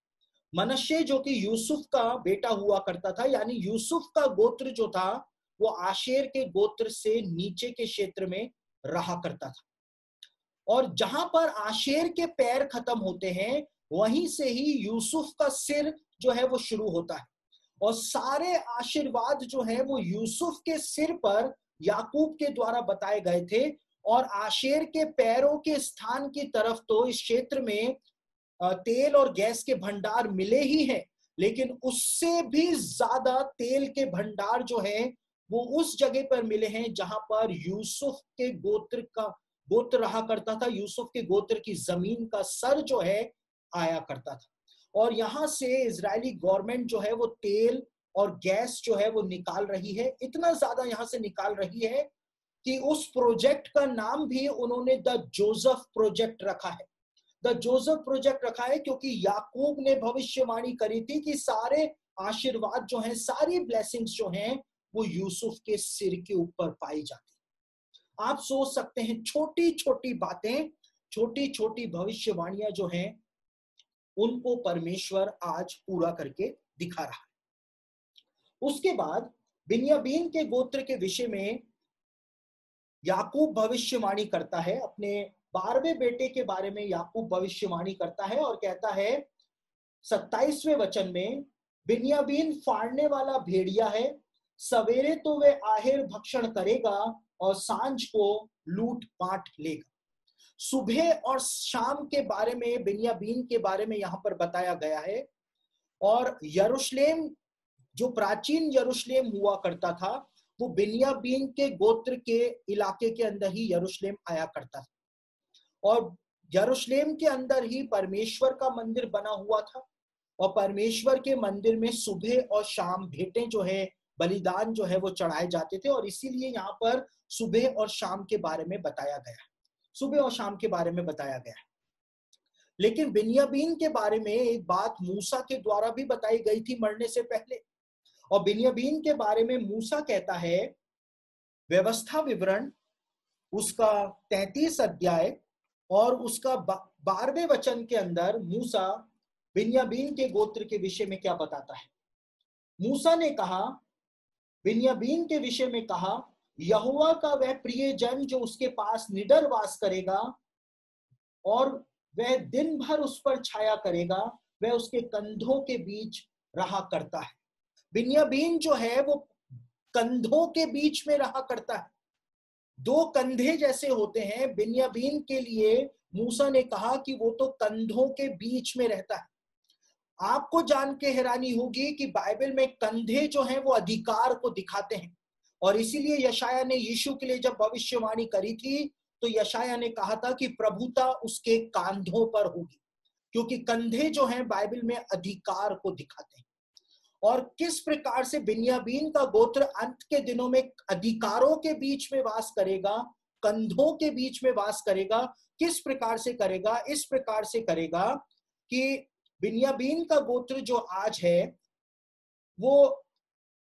मनश्शे जो कि यूसुफ का बेटा हुआ करता था, यानी यूसुफ का गोत्र जो था वो आशेर के गोत्र से नीचे के क्षेत्र में रहा करता था। और जहां पर आशेर के पैर खत्म होते हैं वहीं से ही यूसुफ का सिर जो है वो शुरू होता है, और सारे आशीर्वाद जो है वो यूसुफ के सिर पर याकूब के द्वारा बताए गए थे। और आशेर के पैरों के स्थान की तरफ तो इस क्षेत्र में तेल और गैस के भंडार मिले ही हैं, लेकिन उससे भी ज्यादा तेल के भंडार जो है वो उस जगह पर मिले हैं जहां पर यूसुफ के गोत्र रहा करता था। यूसुफ के गोत्र की जमीन का सर जो है आया करता था, और यहां से इजरायली गवर्नमेंट जो है वो तेल और गैस जो है वो निकाल रही है। इतना ज्यादा यहां से निकाल रही है कि उस प्रोजेक्ट का नाम भी उन्होंने द जोसेफ प्रोजेक्ट रखा है। द जोसेफ प्रोजेक्ट रखा है क्योंकि याकूब ने भविष्यवाणी करी थी कि सारे आशीर्वाद जो हैं, सारी ब्लेसिंग्स जो हैं वो यूसुफ के सिर के ऊपर पाई जाती। आप सोच सकते हैं छोटी छोटी बातें, छोटी छोटी भविष्यवाणियां जो हैं उनको परमेश्वर आज पूरा करके दिखा रहा है। उसके बाद बिन्यामीन के गोत्र के विषय में याकूब भविष्यवाणी करता है। अपने 12वें बेटे के बारे में याकूब भविष्यवाणी करता है और कहता है 27वें वचन में, बिन्यामीन फाड़ने वाला भेड़िया है, सवेरे तो वह आहेर भक्षण करेगा और सांझ को लूट पाट लेगा। सुबह और शाम के बारे में, बिन्यामीन के बारे में यहां पर बताया गया है। और यरूशलेम, जो प्राचीन यरूशलेम हुआ करता था, वो बिन्यामीन के गोत्र के इलाके के अंदर ही यरूशलेम आया करता था, और यरूशलेम के अंदर ही परमेश्वर का मंदिर बना हुआ था। और परमेश्वर के मंदिर में सुबह और शाम भेंटें जो है, बलिदान जो है वो चढ़ाए जाते थे, और इसीलिए यहाँ पर सुबह और शाम के बारे में बताया गया है। सुबह और शाम के बारे में बताया गया है। लेकिन बिन्यामीन के बारे में एक बात मूसा के द्वारा भी बताई गई थी मरने से पहले। और बिन्यामीन के बारे में मूसा कहता है, व्यवस्था विवरण उसका 33 अध्याय और उसका 12वें वचन के अंदर मूसा बिन्यामीन के गोत्र के विषय में क्या बताता है। मूसा ने कहा, बिन्यामीन के विषय में कहा, यहोवा का वह प्रिय जन जो उसके पास निडर वास करेगा और वह दिन भर उस पर छाया करेगा, वह उसके कंधों के बीच रहा करता है। बिन्यामीन जो है वो कंधों के बीच में रहा करता है। दो कंधे जैसे होते हैं, बिन्यामीन के लिए मूसा ने कहा कि वो तो कंधों के बीच में रहता है। आपको जान के हैरानी होगी कि बाइबल में कंधे जो हैं वो अधिकार को दिखाते हैं, और इसीलिए यशाया ने यीशु के लिए जब भविष्यवाणी करी थी तो यशाया ने कहा था कि प्रभुता उसके कांधों पर होगी, क्योंकि कंधे जो हैं बाइबल में अधिकार को दिखाते हैं। और किस प्रकार से बिन्यामीन का गोत्र अंत के दिनों में अधिकारों के बीच में वास करेगा, कंधों के बीच में वास करेगा। किस प्रकार से करेगा? इस प्रकार से करेगा कि बिन्यामीन का गोत्र जो आज है वो,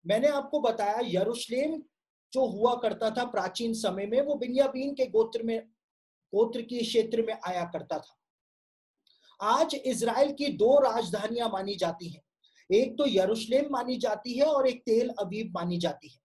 मैंने आपको बताया यरूशलेम जो हुआ करता था प्राचीन समय में, वो बिन्यामीन के गोत्र के क्षेत्र में आया करता था। आज इजराइल की दो राजधानियां मानी जाती हैं, एक तो यरूशलेम मानी जाती है और एक तेल अवीव मानी जाती है।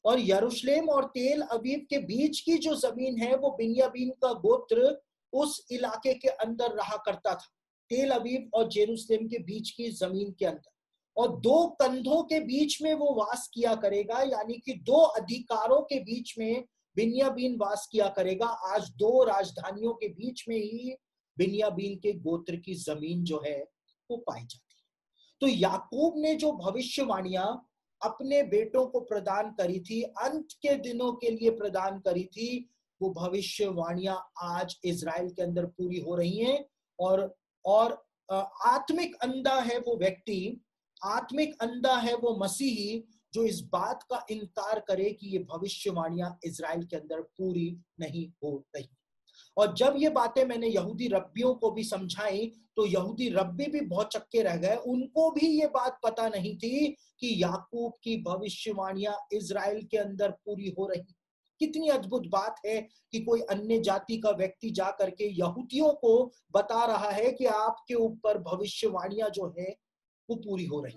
और यरूशलेम और तेल अवीव के बीच की जो जमीन है वो बिन्यामीन का गोत्र उस इलाके के अंदर रहा करता था, तेल अवीव और जेरूशलेम के बीच की जमीन के अंदर। और दो कंधों के बीच में वो वास किया करेगा, यानी कि दो अधिकारों के बीच में बिन्यामीन वास किया करेगा। आज दो राजधानियों के बीच में ही बिन्यामीन के गोत्र की जमीन जो है वो पाई जाती है। तो याकूब ने जो भविष्यवाणियां अपने बेटों को प्रदान करी थी, अंत के दिनों के लिए प्रदान करी थी, वो भविष्यवाणियां आज इज़राइल के अंदर पूरी हो रही हैं। और आत्मिक अंधा है वो व्यक्ति, आत्मिक अंधा है वो मसीही जो इस बात का इनकार करे कि ये भविष्यवाणियां इज़राइल के अंदर पूरी नहीं हो रही। और जब ये बातें मैंने यहूदी रब्बियों को भी समझाई तो यहूदी रब्बी भी बहुत चक्के रह गए। उनको भी ये बात पता नहीं थी कि याकूब की भविष्यवाणियां इज़राइल के अंदर पूरी हो रही। कितनी अद्भुत बात है कि कोई अन्य जाति का व्यक्ति जा करके यहूदियों को बता रहा है कि आपके ऊपर भविष्यवाणियां जो है वो पूरी हो रही।